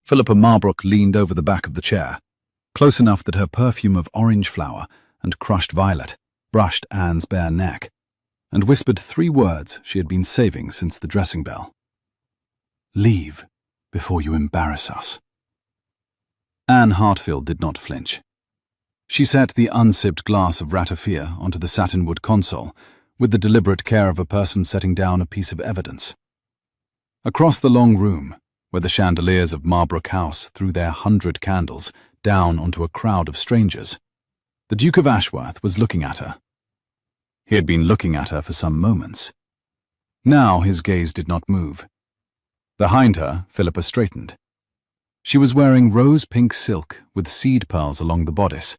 Philippa Marbrook leaned over the back of the chair, close enough that her perfume of orange flower and crushed violet brushed Anne's bare neck, and whispered 3 words she had been saving since the dressing bell. "Leave before you embarrass us." Anne Hartfield did not flinch. She set the unsipped glass of ratafia onto the satinwood console with the deliberate care of a person setting down a piece of evidence. Across the long room, where the chandeliers of Marbrook House threw their 100 candles down onto a crowd of strangers, the Duke of Ashworth was looking at her. He had been looking at her for some moments. Now his gaze did not move. Behind her, Philippa straightened. She was wearing rose-pink silk with seed pearls along the bodice,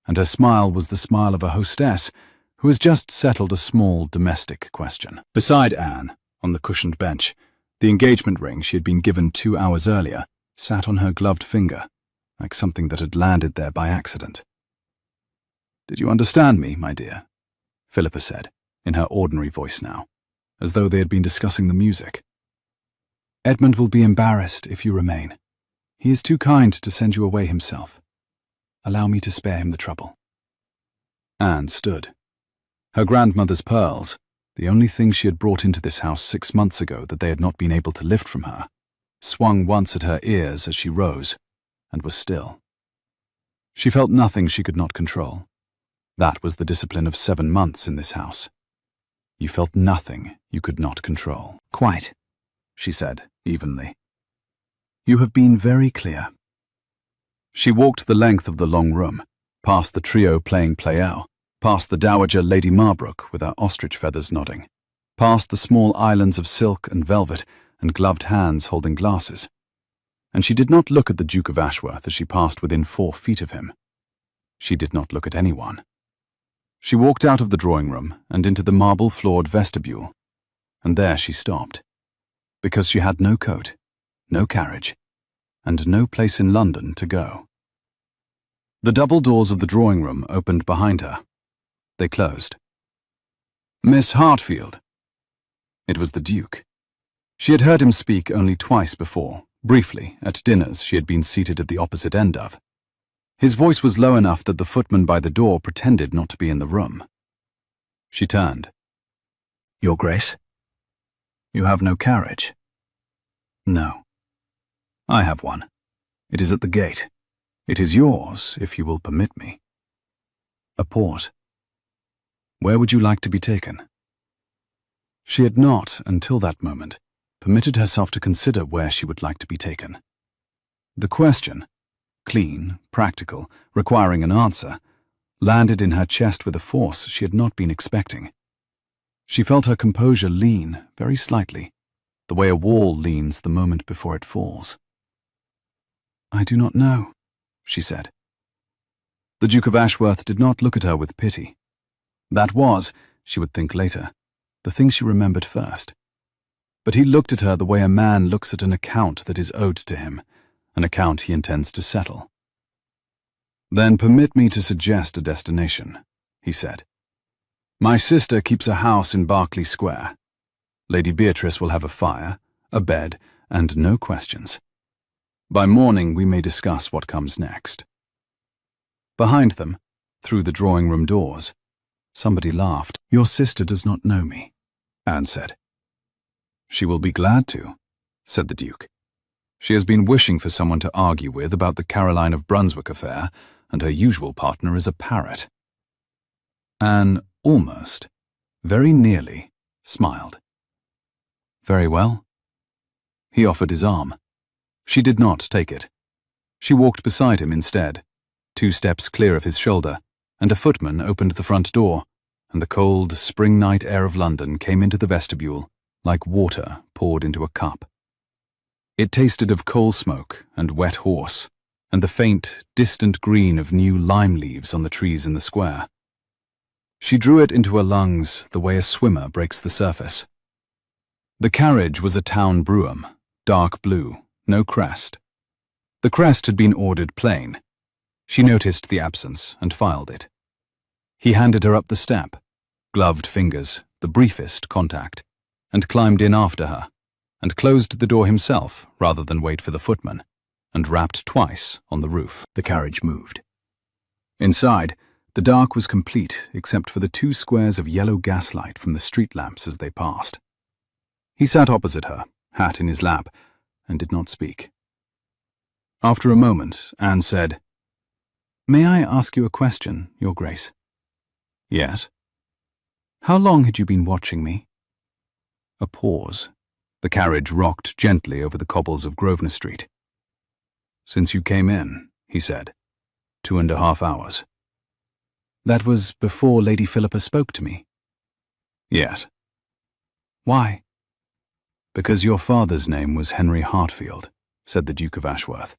and her smile was the smile of a hostess who has just settled a small domestic question. Beside Anne, on the cushioned bench, the engagement ring she had been given 2 hours earlier sat on her gloved finger, like something that had landed there by accident. "Did you understand me, my dear?" Philippa said, in her ordinary voice now, as though they had been discussing the music. "Edmund will be embarrassed if you remain. He is too kind to send you away himself. Allow me to spare him the trouble." Anne stood. Her grandmother's pearls, the only thing she had brought into this house 6 months ago that they had not been able to lift from her, swung once at her ears as she rose, and was still. She felt nothing she could not control. That was the discipline of 7 months in this house. You felt nothing you could not control. "Quite," she said, evenly. "You have been very clear." She walked the length of the long room, past the trio playing Pleyel, past the Dowager Lady Marbrook with her ostrich feathers nodding, past the small islands of silk and velvet and gloved hands holding glasses. And she did not look at the Duke of Ashworth as she passed within 4 feet of him. She did not look at anyone. She walked out of the drawing room and into the marble-floored vestibule, and there she stopped, because she had no coat, no carriage, and no place in London to go. The double doors of the drawing room opened behind her. They closed. "Miss Hartfield." It was the Duke. She had heard him speak only twice before, briefly, at dinners she had been seated at the opposite end of. His voice was low enough that the footman by the door pretended not to be in the room. She turned. "Your Grace? You have no carriage?" "No. I have one. It is at the gate. It is yours, if you will permit me." A pause. "Where would you like to be taken?" She had not, until that moment, permitted herself to consider where she would like to be taken. The question, clean, practical, requiring an answer, landed in her chest with a force she had not been expecting. She felt her composure lean, very slightly, the way a wall leans the moment before it falls. "I do not know," she said. The Duke of Ashworth did not look at her with pity. That was, she would think later, the thing she remembered first. But he looked at her the way a man looks at an account that is owed to him, an account he intends to settle. "Then permit me to suggest a destination," he said. "My sister keeps a house in Berkeley Square. Lady Beatrice will have a fire, a bed, and no questions. By morning we may discuss what comes next." Behind them, through the drawing-room doors, somebody laughed. "Your sister does not know me," Anne said. "She will be glad to," said the Duke. "She has been wishing for someone to argue with about the Caroline of Brunswick affair, and her usual partner is a parrot." Anne almost, very nearly, smiled. "Very well." He offered his arm. She did not take it. She walked beside him instead, 2 steps clear of his shoulder, and a footman opened the front door, and the cold, spring night air of London came into the vestibule like water poured into a cup. It tasted of coal smoke and wet horse, and the faint, distant green of new lime leaves on the trees in the square. She drew it into her lungs the way a swimmer breaks the surface. The carriage was a town brougham, dark blue, no crest. The crest had been ordered plain. She noticed the absence and filed it. He handed her up the step, gloved fingers, the briefest contact, and climbed in after her, and closed the door himself rather than wait for the footman. and rapped twice on the roof. The carriage moved. Inside, the dark was complete except for the 2 squares of yellow gaslight from the street lamps as they passed. He sat opposite her, hat in his lap, and did not speak. After a moment, Anne said, "May I ask you a question, Your Grace?" "Yes." "How long had you been watching me?" A pause. The carriage rocked gently over the cobbles of Grosvenor Street. "Since you came in," he said. 2.5 hours. "That was before Lady Philippa spoke to me?" "Yes." "Why?" "Because your father's name was Henry Hartfield," said the Duke of Ashworth,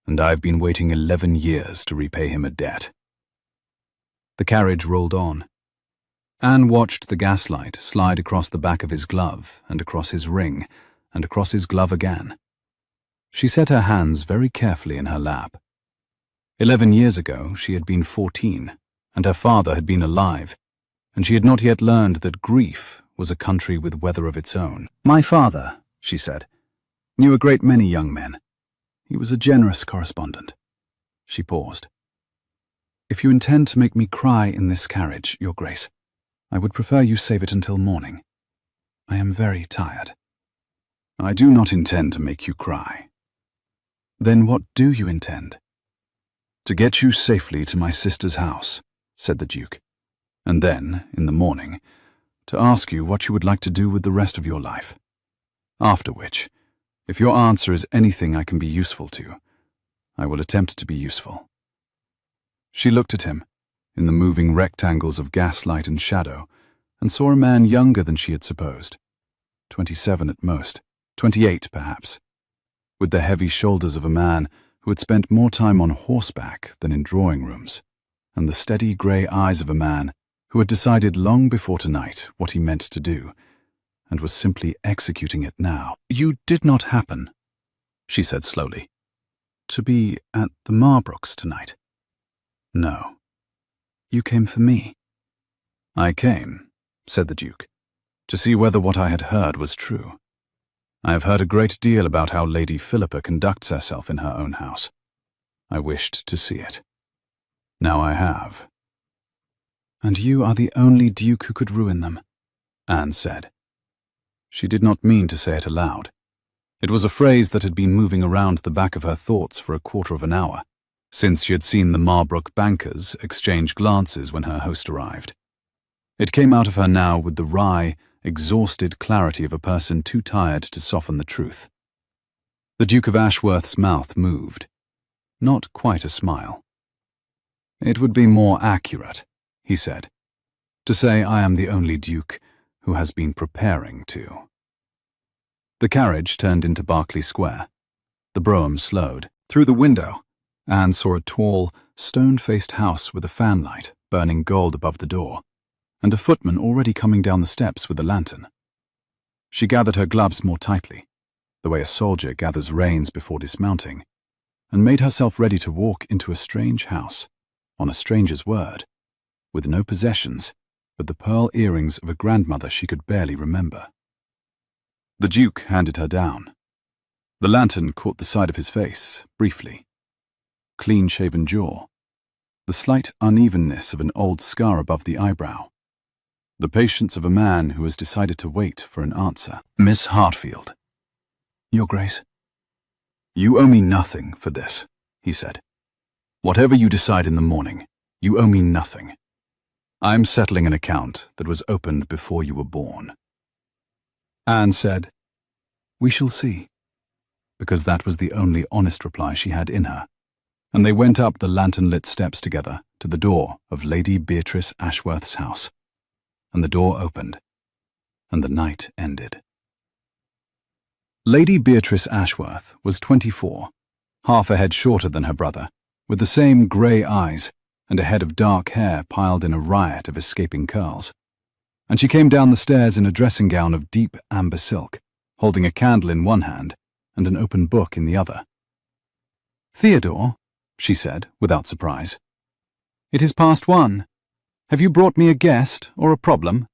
"and I've been waiting 11 years to repay him a debt." The carriage rolled on. Anne watched the gaslight slide across the back of his glove and across his ring and across his glove again. She set her hands very carefully in her lap. 11 years ago she had been 14, and her father had been alive, and she had not yet learned that grief was a country with weather of its own. "My father," she said, "knew a great many young men. He was a generous correspondent." She paused. "If you intend to make me cry in this carriage, Your Grace, I would prefer you save it until morning. I am very tired." "I do not intend to make you cry." "Then what do you intend?" "To get you safely to my sister's house," said the Duke, "and then, in the morning, to ask you what you would like to do with the rest of your life. After which, if your answer is anything I can be useful to, I will attempt to be useful." She looked at him, in the moving rectangles of gaslight and shadow, and saw a man younger than she had supposed. 27 at most, 28 perhaps, with the heavy shoulders of a man who had spent more time on horseback than in drawing rooms, and the steady grey eyes of a man who had decided long before tonight what he meant to do, and was simply executing it now. "You did not happen," she said slowly, "to be at the Marbrooks tonight?" "No." "You came for me?" "I came," said the Duke, "to see whether what I had heard was true. I have heard a great deal about how Lady Philippa conducts herself in her own house. I wished to see it. Now I have." "And you are the only Duke who could ruin them," Anne said. She did not mean to say it aloud. It was a phrase that had been moving around the back of her thoughts for a quarter of an hour, since she had seen the Marbrook bankers exchange glances when her host arrived. It came out of her now with the wry, exhausted clarity of a person too tired to soften the truth. The Duke of Ashworth's mouth moved. Not quite a smile. "It would be more accurate," he said, "to say I am the only Duke who has been preparing to." The carriage turned into Berkeley Square. The brougham slowed. Through the window, Anne saw a tall, stone-faced house with a fanlight burning gold above the door, and a footman already coming down the steps with a lantern. She gathered her gloves more tightly, the way a soldier gathers reins before dismounting, and made herself ready to walk into a strange house, on a stranger's word, with no possessions but the pearl earrings of a grandmother she could barely remember. The Duke handed her down. The lantern caught the side of his face, briefly. Clean-shaven jaw, the slight unevenness of an old scar above the eyebrow, the patience of a man who has decided to wait for an answer. "Miss Hartfield." "Your Grace." "You owe me nothing for this," he said. "Whatever you decide in the morning, you owe me nothing. I'm settling an account that was opened before you were born." Anne said, "We shall see," because that was the only honest reply she had in her, and they went up the lantern-lit steps together to the door of Lady Beatrice Ashworth's house, and the door opened, and the night ended. Lady Beatrice Ashworth was 24, half a head shorter than her brother, with the same grey eyes and a head of dark hair piled in a riot of escaping curls. And she came down the stairs in a dressing gown of deep amber silk, holding a candle in one hand and an open book in the other. "Theodore," she said, without surprise, "it is past 1. Have you brought me a guest or a problem?"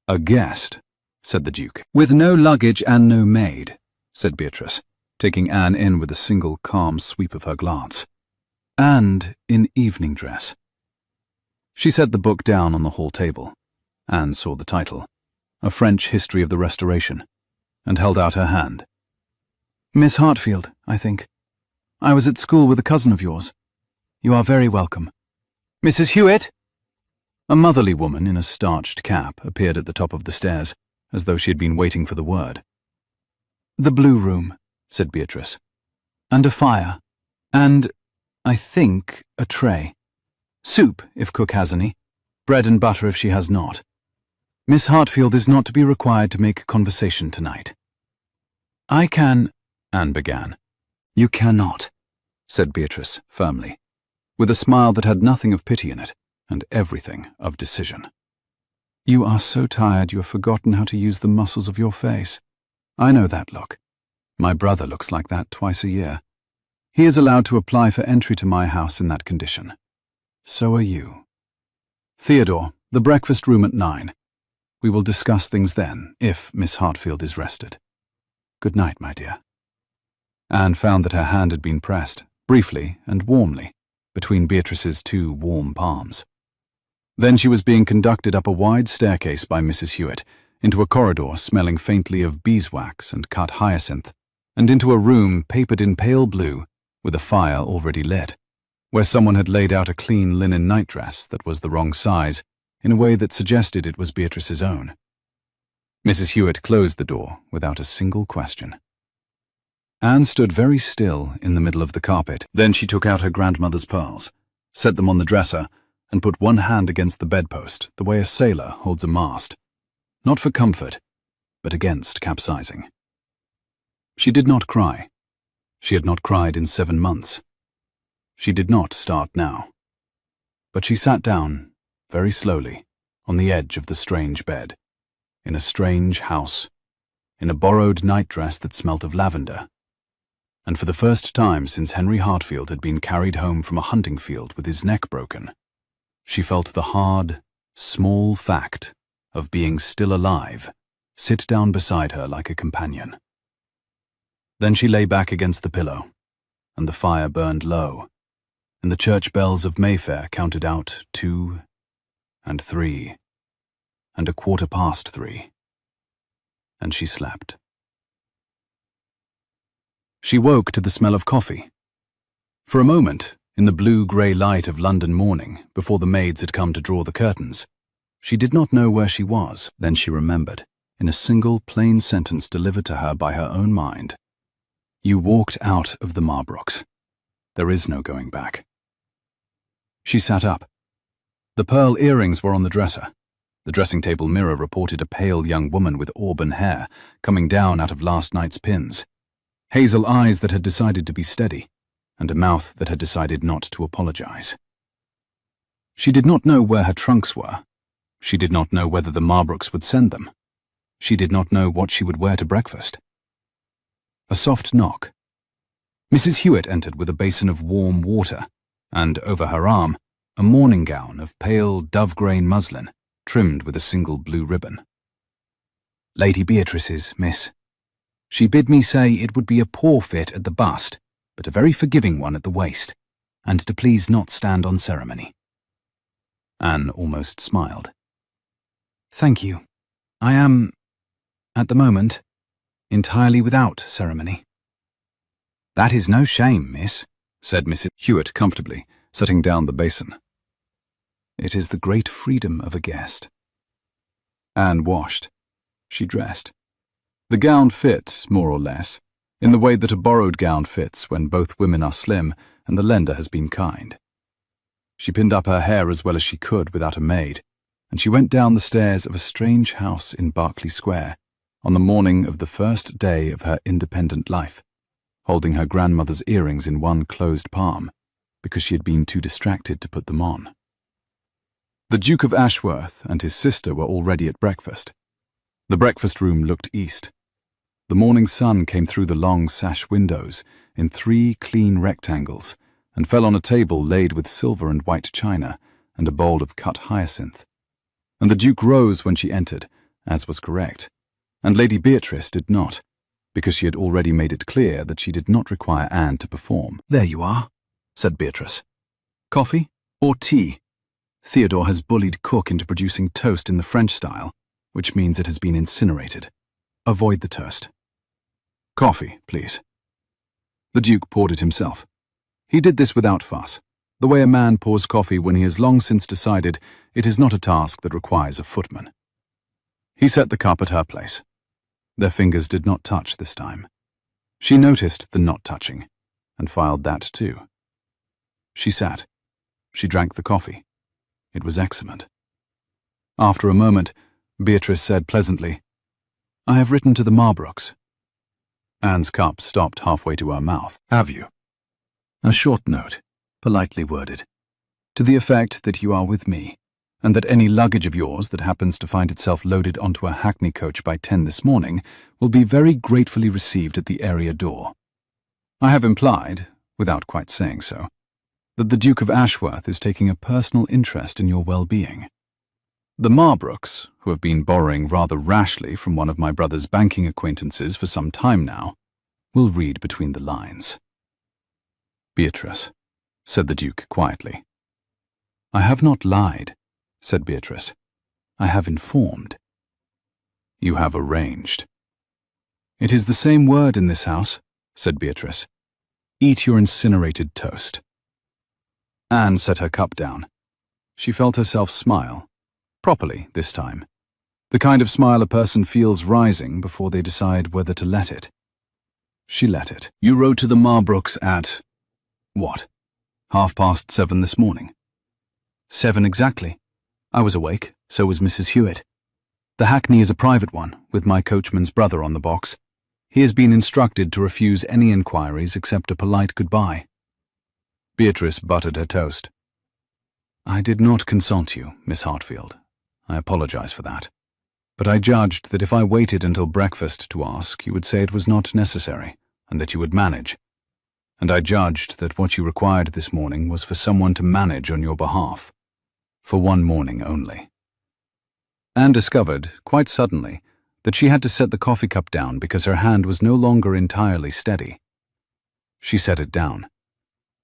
"A guest," said the Duke. "With no luggage and no maid," said Beatrice. taking Anne in with a single calm sweep of her glance. And in evening dress. She set the book down on the hall table. Anne saw the title, A French History of the Restoration, and held out her hand. Miss Hartfield, I think. I was at school with a cousin of yours. You are very welcome. Mrs. Hewitt? A motherly woman in a starched cap appeared at the top of the stairs, as though she had been waiting for the word. The blue room, said Beatrice. And a fire. And, I think, a tray. Soup, if cook has any. Bread and butter if she has not. Miss Hartfield is not to be required to make conversation tonight. I can, Anne began. You cannot, said Beatrice firmly, with a smile that had nothing of pity in it and everything of decision. You are so tired you have forgotten how to use the muscles of your face. I know that look. My brother looks like that twice a year. He is allowed to apply for entry to my house in that condition. So are you. Theodore, the breakfast room at 9. We will discuss things then, if Miss Hartfield is rested. Good night, my dear. Anne found that her hand had been pressed, briefly and warmly, between Beatrice's two warm palms. Then she was being conducted up a wide staircase by Mrs. Hewitt, into a corridor smelling faintly of beeswax and cut hyacinth, and into a room papered in pale blue, with a fire already lit, where someone had laid out a clean linen nightdress that was the wrong size, in a way that suggested it was Beatrice's own. Mrs. Hewitt closed the door without a single question. Anne stood very still in the middle of the carpet. Then she took out her grandmother's pearls, set them on the dresser, and put one hand against the bedpost the way a sailor holds a mast, not for comfort, but against capsizing. She did not cry. She had not cried in 7 months. She did not start now. But she sat down, very slowly, on the edge of the strange bed, in a strange house, in a borrowed nightdress that smelt of lavender, and for the first time since Henry Hartfield had been carried home from a hunting field with his neck broken, she felt the hard, small fact of being still alive sit down beside her like a companion. Then she lay back against the pillow, and the fire burned low, and the church bells of Mayfair counted out 2 and 3 and 3:15, and she slept. She woke to the smell of coffee. For a moment, in the blue-grey light of London morning, before the maids had come to draw the curtains, she did not know where she was. Then she remembered, in a single plain sentence delivered to her by her own mind. You walked out of the Marbrooks. There is no going back. She sat up. The pearl earrings were on the dresser. The dressing-table mirror reported a pale young woman with auburn hair coming down out of last night's pins, hazel eyes that had decided to be steady, and a mouth that had decided not to apologize. She did not know where her trunks were. She did not know whether the Marbrooks would send them. She did not know what she would wear to breakfast. A soft knock. Mrs. Hewitt entered with a basin of warm water, and over her arm, a morning gown of pale dove-grain muslin, trimmed with a single blue ribbon. Lady Beatrice's, miss. She bid me say it would be a poor fit at the bust, but a very forgiving one at the waist, and to please not stand on ceremony. Anne almost smiled. Thank you. I am, at the moment, entirely without ceremony. That is no shame, miss, said Mrs. Hewitt comfortably, setting down the basin. It is the great freedom of a guest. Anne washed. She dressed. The gown fit, more or less, in the way that a borrowed gown fits when both women are slim and the lender has been kind. She pinned up her hair as well as she could without a maid, and she went down the stairs of a strange house in Berkeley Square on the morning of the first day of her independent life, holding her grandmother's earrings in one closed palm, because she had been too distracted to put them on. The Duke of Ashworth and his sister were already at breakfast. The breakfast room looked east. The morning sun came through the long sash windows in 3 clean rectangles and fell on a table laid with silver and white china and a bowl of cut hyacinth. And the Duke rose when she entered, as was correct, and Lady Beatrice did not, because she had already made it clear that she did not require Anne to perform. "There you are," said Beatrice. "Coffee or tea? Theodore has bullied Cook into producing toast in the French style, which means it has been incinerated. Avoid the toast." "Coffee, please." The Duke poured it himself. He did this without fuss, the way a man pours coffee when he has long since decided it is not a task that requires a footman. He set the cup at her place. Their fingers did not touch this time. She noticed the not touching, and filed that too. She sat. She drank the coffee. It was excellent. After a moment, Beatrice said pleasantly, "I have written to the Marbrooks." Anne's cup stopped halfway to her mouth. "Have you?" "A short note, politely worded, to the effect that you are with me, and that any luggage of yours that happens to find itself loaded onto a hackney coach by 10 this morning will be very gratefully received at the area door. I have implied, without quite saying so, that the Duke of Ashworth is taking a personal interest in your well-being. The Marbrooks, who have been borrowing rather rashly from one of my brother's banking acquaintances for some time now, will read between the lines." "Beatrice," said the Duke quietly. "I have not lied," said Beatrice. "I have informed." "You have arranged." "It is the same word in this house," said Beatrice. "Eat your incinerated toast." Anne set her cup down. She felt herself smile. Properly, this time. The kind of smile a person feels rising before they decide whether to let it. She let it. "You rode to the Marbrooks at, what, 7:30 this morning?" "7 exactly. I was awake, so was Mrs. Hewitt. The hackney is a private one, with my coachman's brother on the box. He has been instructed to refuse any inquiries except a polite goodbye." Beatrice buttered her toast. "I did not consult you, Miss Hartfield. I apologize for that. But I judged that if I waited until breakfast to ask, you would say it was not necessary, and that you would manage. And I judged that what you required this morning was for someone to manage on your behalf. For one morning only." Anne discovered, quite suddenly, that she had to set the coffee cup down because her hand was no longer entirely steady. She set it down.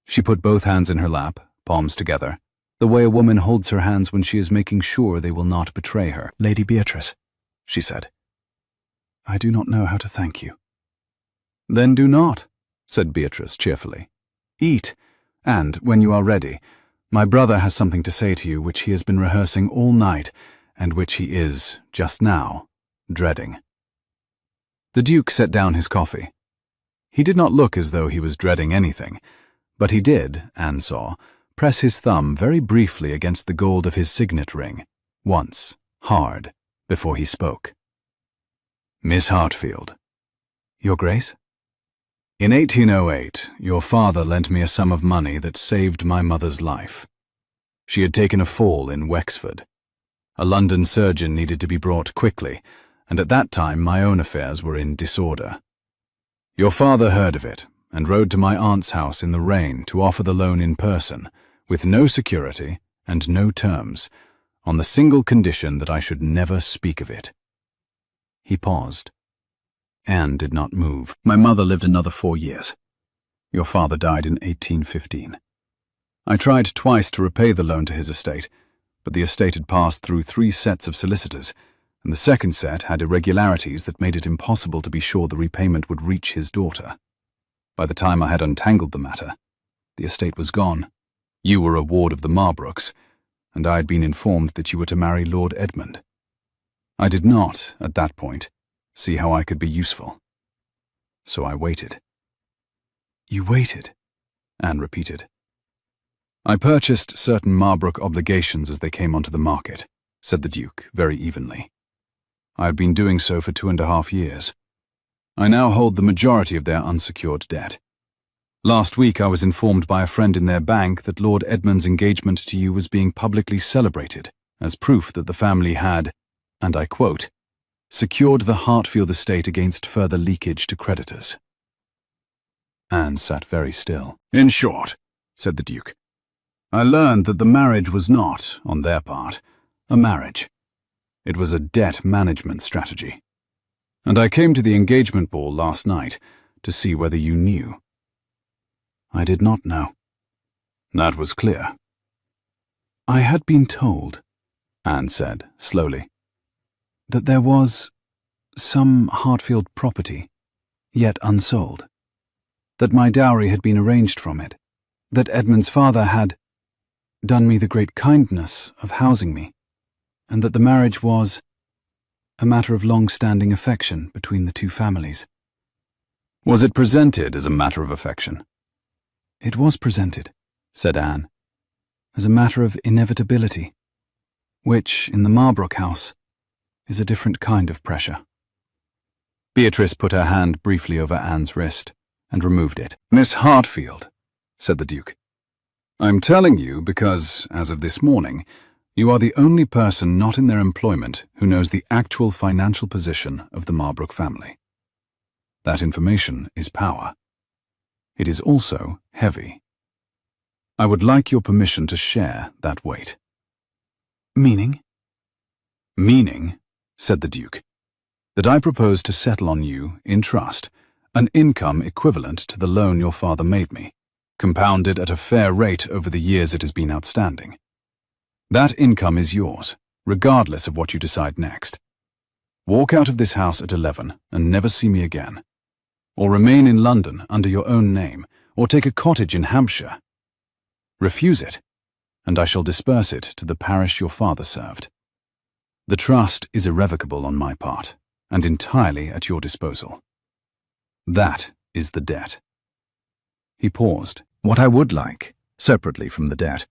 She put both hands in her lap, palms together, the way a woman holds her hands when she is making sure they will not betray her. "Lady Beatrice," she said, "I do not know how to thank you." "Then do not," said Beatrice cheerfully. "Eat, and, when you are ready, my brother has something to say to you which he has been rehearsing all night, and which he is, just now, dreading." The Duke set down his coffee. He did not look as though he was dreading anything, but he did, Anne saw, press his thumb very briefly against the gold of his signet ring, once, hard, before he spoke. "Miss Hartfield." "Your Grace?" "In 1808, your father lent me a sum of money that saved my mother's life. She had taken a fall in Wexford. A London surgeon needed to be brought quickly, and at that time my own affairs were in disorder. Your father heard of it, and rode to my aunt's house in the rain to offer the loan in person, with no security and no terms, on the single condition that I should never speak of it." He paused. Anne did not move. "My mother lived another 4 years. Your father died in 1815. I tried twice to repay the loan to his estate, but the estate had passed through 3 sets of solicitors, and the second set had irregularities that made it impossible to be sure the repayment would reach his daughter. By the time I had untangled the matter, the estate was gone. You were a ward of the Marbrooks, and I had been informed that you were to marry Lord Edmund. I did not, at that point, see how I could be useful. So I waited." "You waited?" Anne repeated. "I purchased certain Marbrook obligations as they came onto the market," said the Duke very evenly. "I had been doing so for 2.5 years. I now hold the majority of their unsecured debt. Last week I was informed by a friend in their bank that Lord Edmund's engagement to you was being publicly celebrated as proof that the family had, and I quote, secured the Hartfield estate against further leakage to creditors." Anne sat very still. "In short," said the Duke, "I learned that the marriage was not, on their part, a marriage. It was a debt management strategy." And I came to the engagement ball last night to see whether you knew. I did not know. That was clear. I had been told, Anne said slowly, that there was some Hartfield property, yet unsold, that my dowry had been arranged from it, that Edmund's father had done me the great kindness of housing me, and that the marriage was a matter of long-standing affection between the two families. Was it presented as a matter of affection? It was presented, said Anne, as a matter of inevitability, which, in the Marbrook house, is a different kind of pressure. Beatrice put her hand briefly over Anne's wrist and removed it. Miss Hartfield, said the Duke, I'm telling you because, as of this morning, you are the only person not in their employment who knows the actual financial position of the Marbrook family. That information is power. It is also heavy. I would like your permission to share that weight. Meaning? Meaning, said the Duke, that I propose to settle on you, in trust, an income equivalent to the loan your father made me, compounded at a fair rate over the years it has been outstanding. That income is yours, regardless of what you decide next. Walk out of this house at 11 and never see me again. Or remain in London under your own name, or take a cottage in Hampshire. Refuse it, and I shall disperse it to the parish your father served. The trust is irrevocable on my part, and entirely at your disposal. That is the debt. He paused. What I would like, separately from the debt,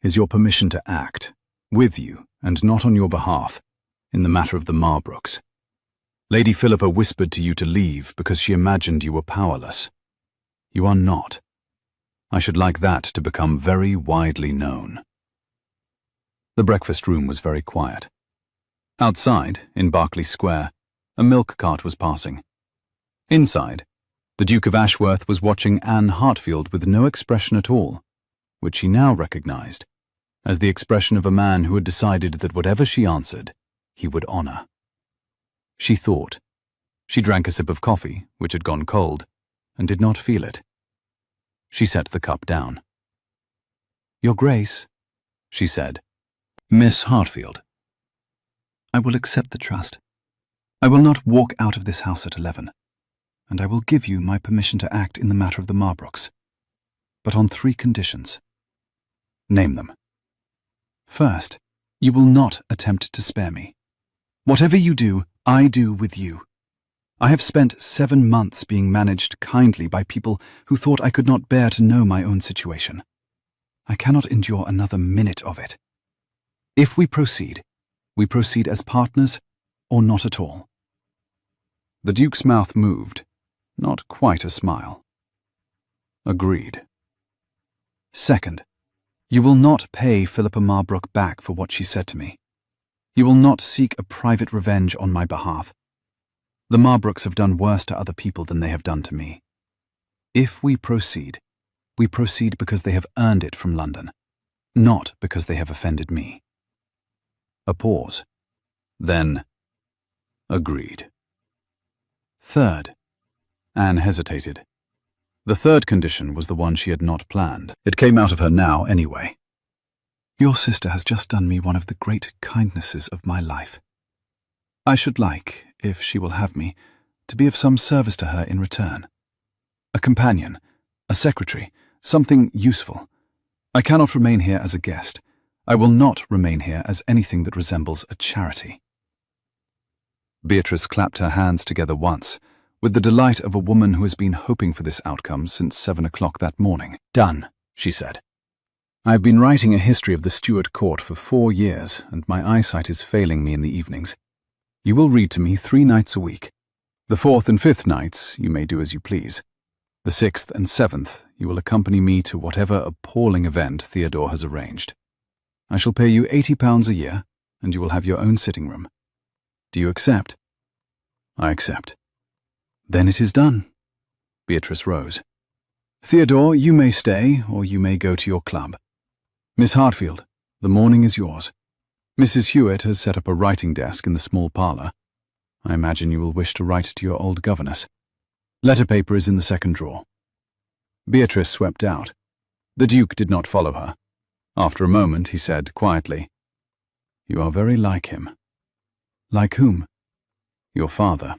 is your permission to act, with you and not on your behalf, in the matter of the Marbrooks. Lady Philippa whispered to you to leave because she imagined you were powerless. You are not. I should like that to become very widely known. The breakfast room was very quiet. Outside, in Berkeley Square, a milk cart was passing. Inside, the Duke of Ashworth was watching Anne Hartfield with no expression at all, which she now recognized as the expression of a man who had decided that whatever she answered, he would honor. She thought. She drank a sip of coffee, which had gone cold, and did not feel it. She set the cup down. Your Grace, she said. Miss Hartfield, I will accept the trust. I will not walk out of this house at 11, and I will give you my permission to act in the matter of the Marbrooks, but on 3 conditions. Name them. First, you will not attempt to spare me. Whatever you do, I do with you. I have spent 7 months being managed kindly by people who thought I could not bear to know my own situation. I cannot endure another minute of it. If we proceed as partners or not at all. The Duke's mouth moved, not quite a smile. Agreed. Second, you will not pay Philippa Marbrook back for what she said to me. You will not seek a private revenge on my behalf. The Marbrooks have done worse to other people than they have done to me. If we proceed because they have earned it from London, not because they have offended me. A pause. Then, agreed. Third, Anne hesitated. The third condition was the one she had not planned. It came out of her now anyway. Your sister has just done me one of the great kindnesses of my life. I should like, if she will have me, to be of some service to her in return. A companion, a secretary, something useful. I cannot remain here as a guest. I will not remain here as anything that resembles a charity. Beatrice clapped her hands together once, with the delight of a woman who has been hoping for this outcome since 7 o'clock that morning. Done, she said. I have been writing a history of the Stuart court for 4 years, and my eyesight is failing me in the evenings. You will read to me 3 nights a week. The 4th and 5th nights you may do as you please. The 6th and 7th you will accompany me to whatever appalling event Theodore has arranged. I shall pay you £80 a year, and you will have your own sitting room. Do you accept? I accept. Then it is done. Beatrice rose. Theodore, you may stay, or you may go to your club. Miss Hartfield, the morning is yours. Mrs. Hewitt has set up a writing desk in the small parlour. I imagine you will wish to write to your old governess. Letter paper is in the second drawer." Beatrice swept out. The Duke did not follow her. After a moment, he said quietly, "You are very like him." "Like whom?" "Your father."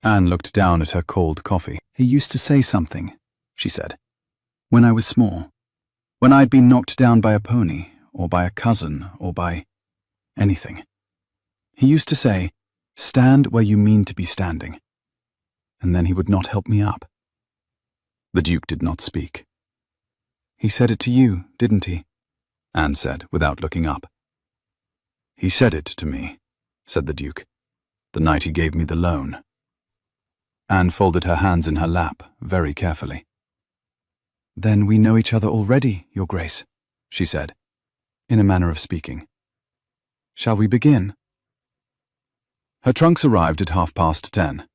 Anne looked down at her cold coffee. "He used to say something," she said, "when I was small, when I'd been knocked down by a pony, or by a cousin, or by anything. He used to say, 'Stand where you mean to be standing.' And then he would not help me up." The Duke did not speak. "He said it to you, didn't he?" Anne said, without looking up. "He said it to me," said the Duke, "the night he gave me the loan." Anne folded her hands in her lap, very carefully. "Then we know each other already, Your Grace," she said, in a manner of speaking. "Shall we begin?" Her trunks arrived at 10:30.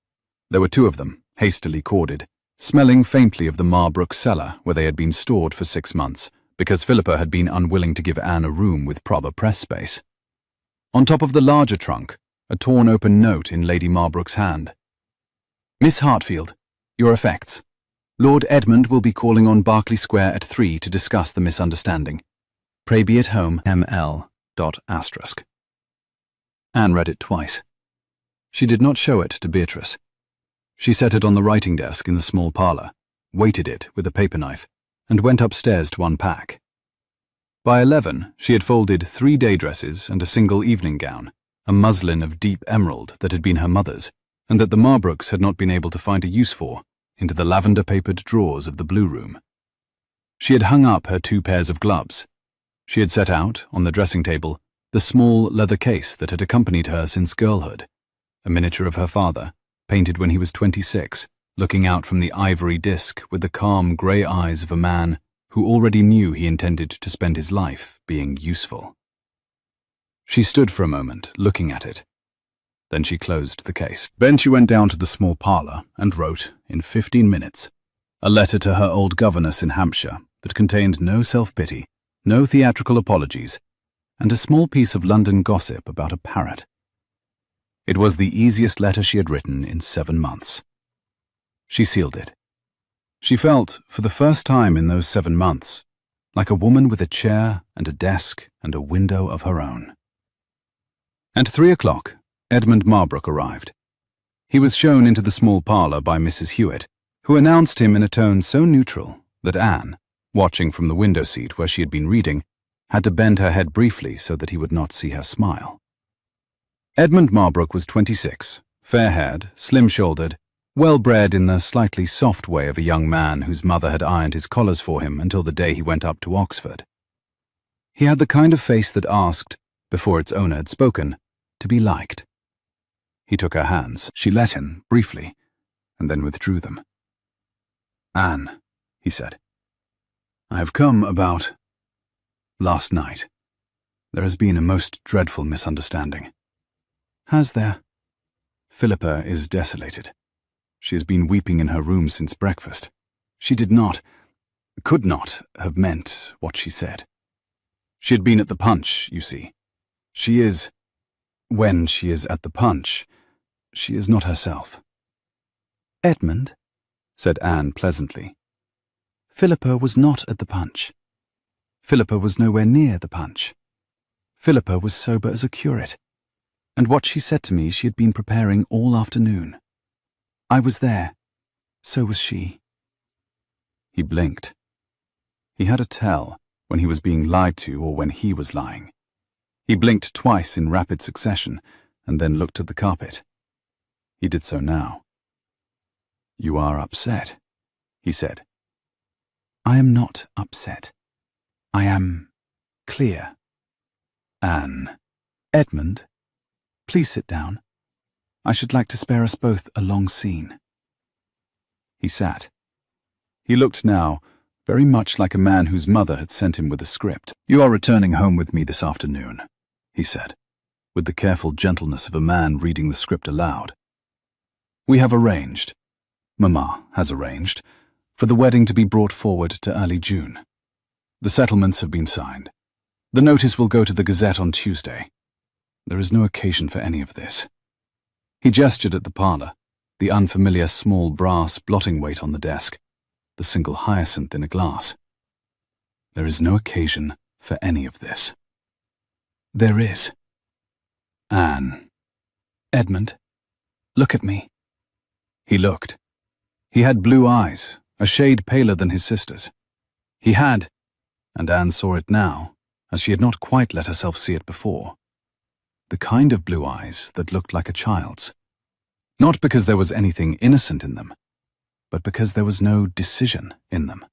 There were 2 of them, hastily corded, smelling faintly of the Marbrook cellar where they had been stored for 6 months, because Philippa had been unwilling to give Anne a room with proper press space. On top of the larger trunk, a torn open note in Lady Marbrook's hand. "Miss Hartfield, your effects. Lord Edmund will be calling on Berkeley Square at 3 to discuss the misunderstanding. Pray be at home, ML. **. Anne read it twice. She did not show it to Beatrice. She set it on the writing desk in the small parlour, weighted it with a paper knife, and went upstairs to unpack. By 11, she had folded 3 day dresses and a single evening gown, a muslin of deep emerald that had been her mother's, and that the Marbrooks had not been able to find a use for, into the lavender-papered drawers of the blue room. She had hung up her 2 pairs of gloves. She had set out, on the dressing table, the small leather case that had accompanied her since girlhood, a miniature of her father, painted when he was 26, looking out from the ivory disc with the calm grey eyes of a man who already knew he intended to spend his life being useful. She stood for a moment, looking at it. Then she closed the case. Then she went down to the small parlour and wrote, in 15 minutes, a letter to her old governess in Hampshire that contained no self-pity, no theatrical apologies, and a small piece of London gossip about a parrot. It was the easiest letter she had written in 7 months. She sealed it. She felt, for the first time in those 7 months, like a woman with a chair and a desk and a window of her own. At 3 o'clock, Edmund Marbrook arrived. He was shown into the small parlour by Mrs. Hewitt, who announced him in a tone so neutral that Anne, watching from the window seat where she had been reading, had to bend her head briefly so that he would not see her smile. Edmund Marbrook was 26, fair-haired, slim-shouldered, well-bred in the slightly soft way of a young man whose mother had ironed his collars for him until the day he went up to Oxford. He had the kind of face that asked, before its owner had spoken, to be liked. He took her hands. She let him, briefly, and then withdrew them. "Anne," he said, "I have come about last night. There has been a most dreadful misunderstanding." "Has there?" "Philippa is desolated. She has been weeping in her room since breakfast. She could not have meant what she said. She had been at the punch, you see. When she is at the punch, she is not herself." "Edmund," said Anne pleasantly, "Philippa was not at the punch. Philippa was nowhere near the punch. Philippa was sober as a curate, and what she said to me she had been preparing all afternoon. I was there. So was she." He blinked. He had a tell when he was being lied to or when he was lying. He blinked twice in rapid succession and then looked at the carpet. He did so now. "You are upset," he said. "I am not upset. I am clear." "Anne." "Edmund, please sit down. I should like to spare us both a long scene." He sat. He looked now very much like a man whose mother had sent him with a script. "You are returning home with me this afternoon," he said, with the careful gentleness of a man reading the script aloud. "We have arranged, Mamma has arranged, for the wedding to be brought forward to early June. The settlements have been signed. The notice will go to the Gazette on Tuesday. There is no occasion for any of this." He gestured at the parlour, the unfamiliar small brass blotting weight on the desk, the single hyacinth in a glass. There is no occasion for any of this. There is. Anne. Edmund, look at me. He looked. He had blue eyes, a shade paler than his sister's. He had, and Anne saw it now, as she had not quite let herself see it before, the kind of blue eyes that looked like a child's. Not because there was anything innocent in them, but because there was no decision in them.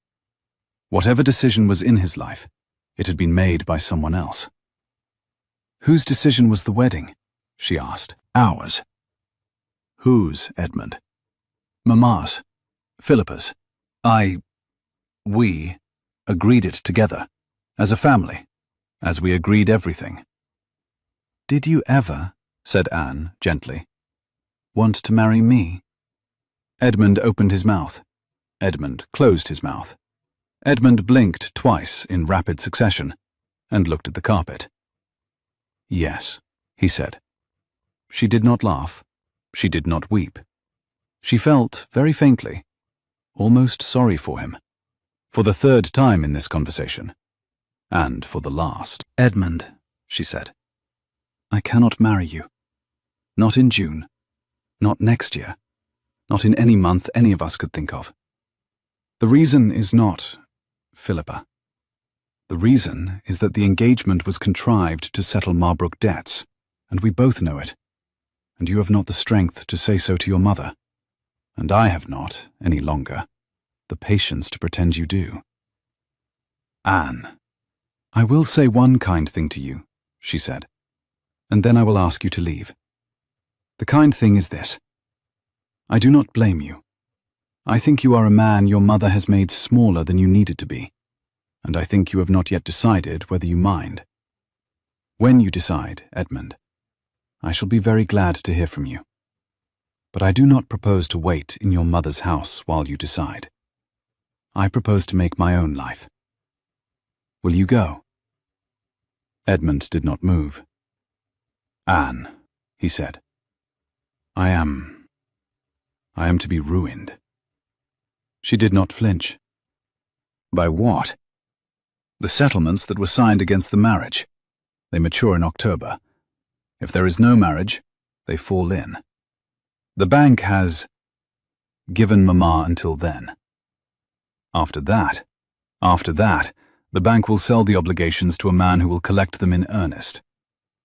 Whatever decision was in his life, it had been made by someone else. Whose decision was the wedding? She asked. Ours. Whose, Edmund? Mamma's. Philippa's. We agreed it together, as a family, as we agreed everything. Did you ever, said Anne gently, want to marry me? Edmund opened his mouth. Edmund closed his mouth. Edmund blinked twice in rapid succession and looked at the carpet. Yes, he said. She did not laugh. She did not weep. She felt, very faintly, almost sorry for him, for the third time in this conversation, and for the last. Edmund, she said, I cannot marry you. Not in June. Not next year. Not in any month any of us could think of. The reason is not Philippa. The reason is that the engagement was contrived to settle Marbrook debts, and we both know it. And you have not the strength to say so to your mother. And I have not, any longer, the patience to pretend you do. Anne, I will say one kind thing to you, she said, and then I will ask you to leave. The kind thing is this. I do not blame you. I think you are a man your mother has made smaller than you needed to be, and I think you have not yet decided whether you mind. When you decide, Edmund, I shall be very glad to hear from you. But I do not propose to wait in your mother's house while you decide. I propose to make my own life. Will you go? Edmund did not move. Anne, he said, I am to be ruined. She did not flinch. By what? The settlements that were signed against the marriage. They mature in October. If there is no marriage, they fall in. The bank has given Mamma until then. After that, the bank will sell the obligations to a man who will collect them in earnest.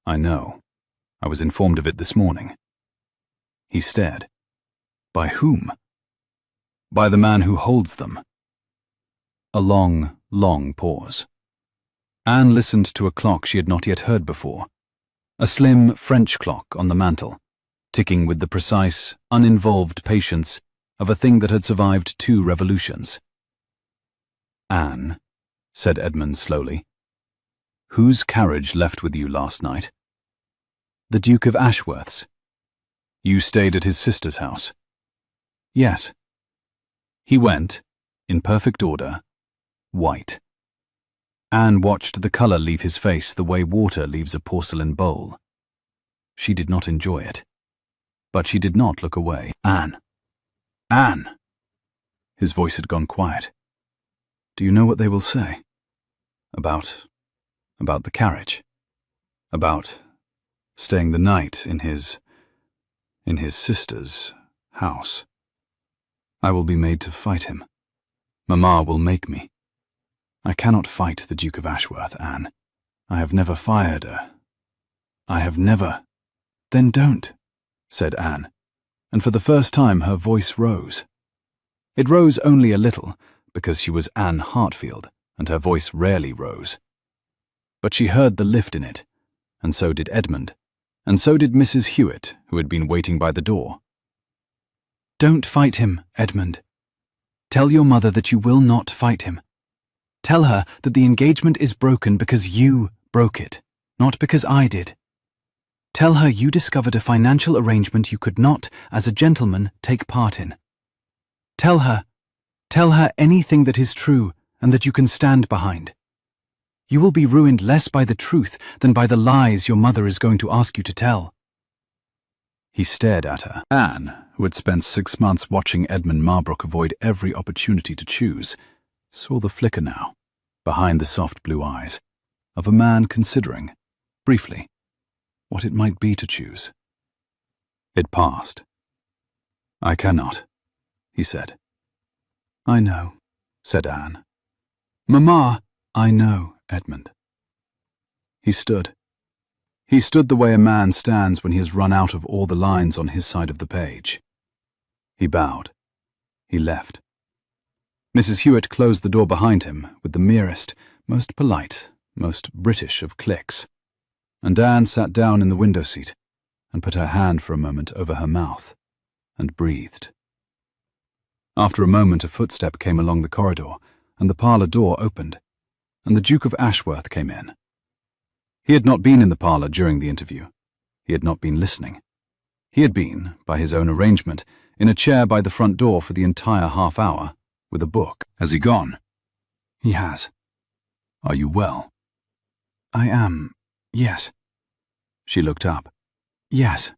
I know. I was informed of it this morning. He stared. By whom? By the man who holds them. A long, long pause. Anne listened to a clock she had not yet heard before. A slim French clock on the mantel, ticking with the precise, uninvolved patience of a thing that had survived 2 revolutions. Anne, said Edmund slowly, whose carriage left with you last night? The Duke of Ashworth's. You stayed at his sister's house. Yes. He went, in perfect order, white. Anne watched the colour leave his face the way water leaves a porcelain bowl. She did not enjoy it. But she did not look away. Anne! Anne! His voice had gone quiet. Do you know what they will say? About the carriage. About staying the night in his sister's house. I will be made to fight him. Mamma will make me. I cannot fight the Duke of Ashworth, Anne. I have never fired a... I have never... Then don't, said Anne, and for the first time her voice rose. It rose only a little, because she was Anne Hartfield, and her voice rarely rose. But she heard the lift in it, and so did Edmund, and so did Mrs. Hewitt, who had been waiting by the door. Don't fight him, Edmund. Tell your mother that you will not fight him. Tell her that the engagement is broken because you broke it, not because I did. Tell her you discovered a financial arrangement you could not, as a gentleman, take part in. Tell her anything that is true and that you can stand behind. You will be ruined less by the truth than by the lies your mother is going to ask you to tell. He stared at her. Anne, who had spent 6 months watching Edmund Marbrook avoid every opportunity to choose, saw the flicker now, behind the soft blue eyes, of a man considering, briefly, what it might be to choose. It passed. "I cannot," he said. "I know," said Anne. "Mamma, I know, Edmund." He stood. He stood the way a man stands when he has run out of all the lines on his side of the page. He bowed. He left. Mrs. Hewitt closed the door behind him with the merest, most polite, most British of clicks, and Anne sat down in the window seat and put her hand for a moment over her mouth and breathed. After a moment, a footstep came along the corridor, and the parlour door opened, and the Duke of Ashworth came in. He had not been in the parlour during the interview. He had not been listening. He had been, by his own arrangement, in a chair by the front door for the entire half hour, with a book. "Has he gone?" "He has." "Are you well?" "I am, yes." She looked up. "Yes."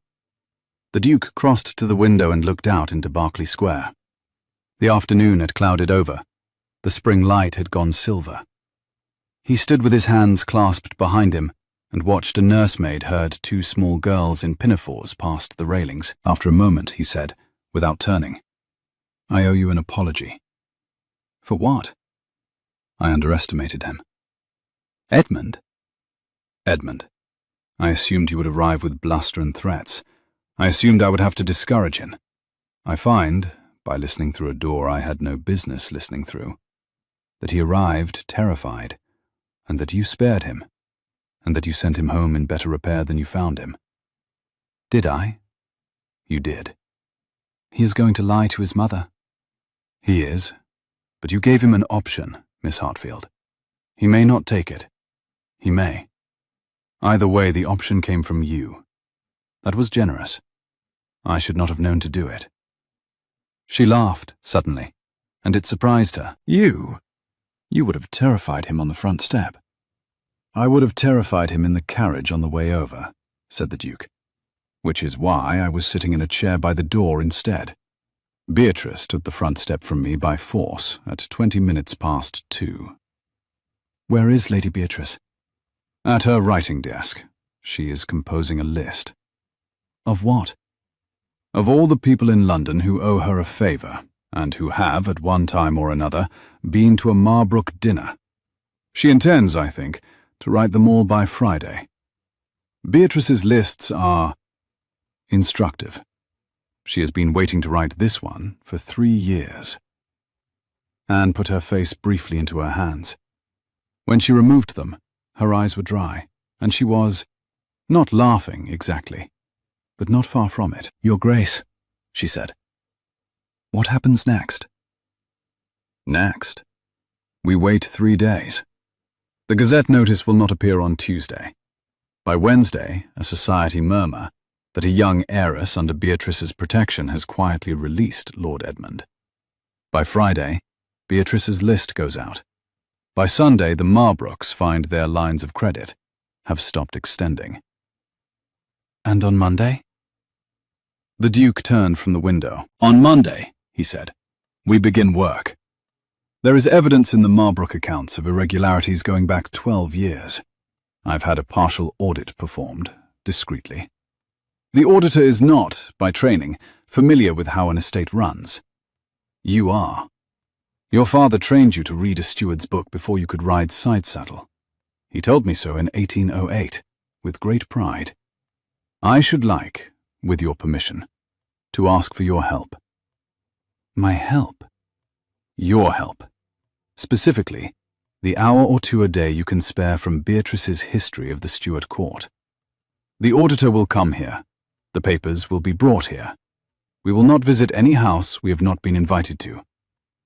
The Duke crossed to the window and looked out into Berkeley Square. The afternoon had clouded over. The spring light had gone silver. He stood with his hands clasped behind him and watched a nursemaid herd 2 small girls in pinafores past the railings. After a moment, he said, without turning, "I owe you an apology." "For what?" "I underestimated him." "Edmund?" "Edmund. I assumed he would arrive with bluster and threats. I assumed I would have to discourage him. I find, by listening through a door I had no business listening through, that he arrived terrified, and that you spared him, and that you sent him home in better repair than you found him." "Did I?" "You did." "He is going to lie to his mother." "He is, but you gave him an option, Miss Hartfield. He may not take it. He may. Either way, the option came from you. That was generous. I should not have known to do it." She laughed, suddenly, and it surprised her. "You? You would have terrified him on the front step." "I would have terrified him in the carriage on the way over," said the Duke, "which is why I was sitting in a chair by the door instead. Beatrice took the front step from me by force at 20 minutes past 2. "Where is Lady Beatrice?" "At her writing desk. She is composing a list." "Of what?" "Of all the people in London who owe her a favour, and who have, at one time or another, been to a Marbrook dinner. She intends, I think, to write them all by Friday. Beatrice's lists are instructive. She has been waiting to write this one for 3 years. Anne put her face briefly into her hands. When she removed them, her eyes were dry, and she was, not laughing exactly, but not far from it. "Your Grace," she said, "what happens next?" "Next? We wait 3 days. The Gazette notice will not appear on Tuesday. By Wednesday, a society murmur that a young heiress under Beatrice's protection has quietly released Lord Edmund. By Friday, Beatrice's list goes out. By Sunday, the Marbrooks find their lines of credit have stopped extending." "And on Monday?" The Duke turned from the window. "On Monday," he said, "we begin work. There is evidence in the Marbrook accounts of irregularities going back 12 years. I've had a partial audit performed, discreetly. The auditor is not, by training, familiar with how an estate runs. You are. Your father trained you to read a steward's book before you could ride side saddle. He told me so in 1808, with great pride. I should like, with your permission, to ask for your help." "My help?" "Your help. Specifically, the hour or 2 a day you can spare from Beatrice's history of the Stewart Court. The auditor will come here. The papers will be brought here. We will not visit any house we have not been invited to.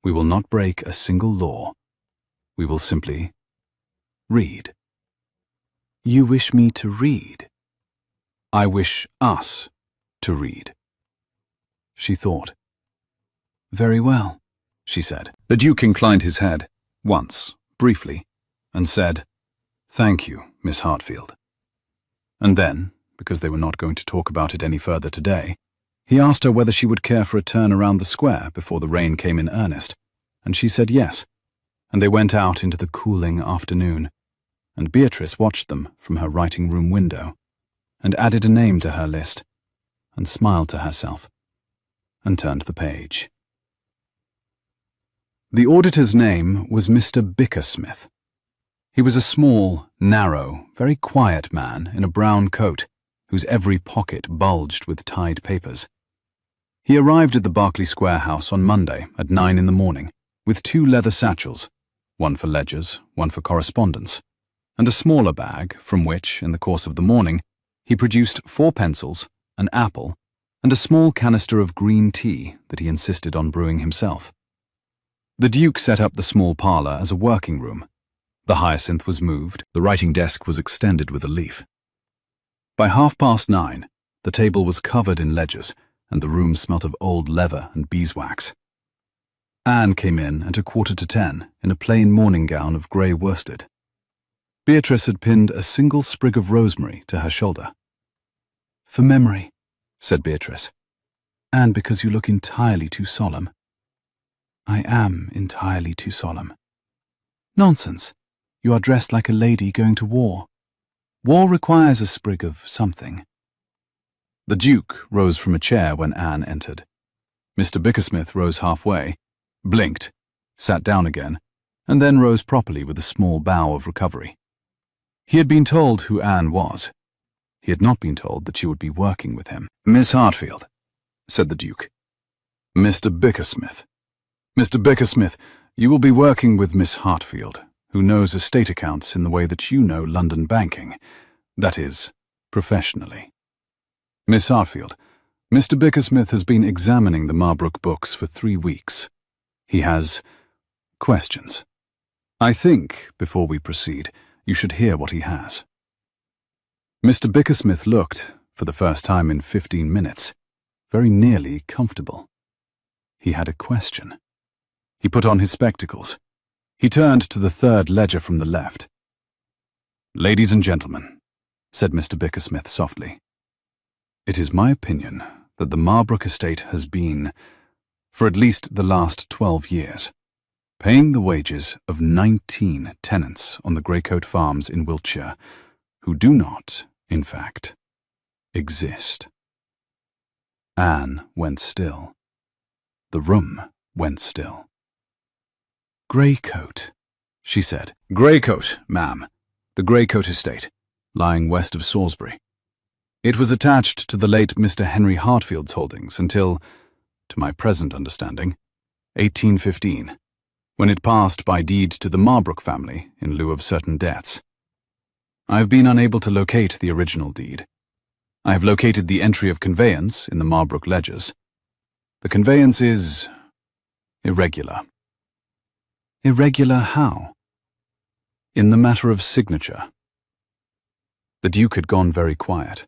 We will not break a single law. We will simply read." "You wish me to read?" "I wish us to read." She thought. "Very well," she said. The Duke inclined his head, once, briefly, and said, "Thank you, Miss Hartfield." And then, because they were not going to talk about it any further today, he asked her whether she would care for a turn around the square before the rain came in earnest, and she said yes, and they went out into the cooling afternoon, and Beatrice watched them from her writing room window, and added a name to her list, and smiled to herself, and turned the page. The auditor's name was Mr. Bickersmith. He was a small, narrow, very quiet man in a brown coat, whose every pocket bulged with tied papers. He arrived at the Berkeley Square house on Monday at 9 in the morning, with 2 leather satchels, one for ledgers, one for correspondence, and a smaller bag from which, in the course of the morning, he produced 4 pencils, an apple, and a small canister of green tea that he insisted on brewing himself. The Duke set up the small parlour as a working room. The hyacinth was moved, the writing desk was extended with a leaf. By 9:30, the table was covered in ledgers, and the room smelt of old leather and beeswax. Anne came in at 9:45 in a plain morning gown of grey worsted. Beatrice had pinned a single sprig of rosemary to her shoulder. "For memory," said Beatrice, "and because you look entirely too solemn." "I am entirely too solemn." "Nonsense. You are dressed like a lady going to war. War requires a sprig of something." The Duke rose from a chair when Anne entered. Mr. Bickersmith rose halfway, blinked, sat down again, and then rose properly with a small bow of recovery. He had been told who Anne was. He had not been told that she would be working with him. "Miss Hartfield," said the Duke. "Mr. Bickersmith. Mr. Bickersmith, you will be working with Miss Hartfield, who knows estate accounts in the way that you know London banking, that is, professionally. Miss Hartfield, Mr. Bickersmith has been examining the Marbrook books for 3 weeks. He has questions. I think, before we proceed, you should hear what he has." Mr. Bickersmith looked, for the first time in 15 minutes, very nearly comfortable. He had a question. He put on his spectacles. He turned to the 3rd ledger from the left. "Ladies and gentlemen," said Mr. Bickersmith softly, "it is my opinion that the Marbrook estate has been, for at least the last 12 years, paying the wages of 19 tenants on the Greycoat Farms in Wiltshire, who do not, in fact, exist." Anne went still. The room went still. "Greycoat," she said. "Greycoat, ma'am. The Greycoat estate, lying west of Salisbury. It was attached to the late Mr. Henry Hartfield's holdings until, to my present understanding, 1815, when it passed by deed to the Marbrook family in lieu of certain debts. I have been unable to locate the original deed. I have located the entry of conveyance in the Marbrook ledgers. The conveyance is irregular." "Irregular how?" "In the matter of signature." The Duke had gone very quiet.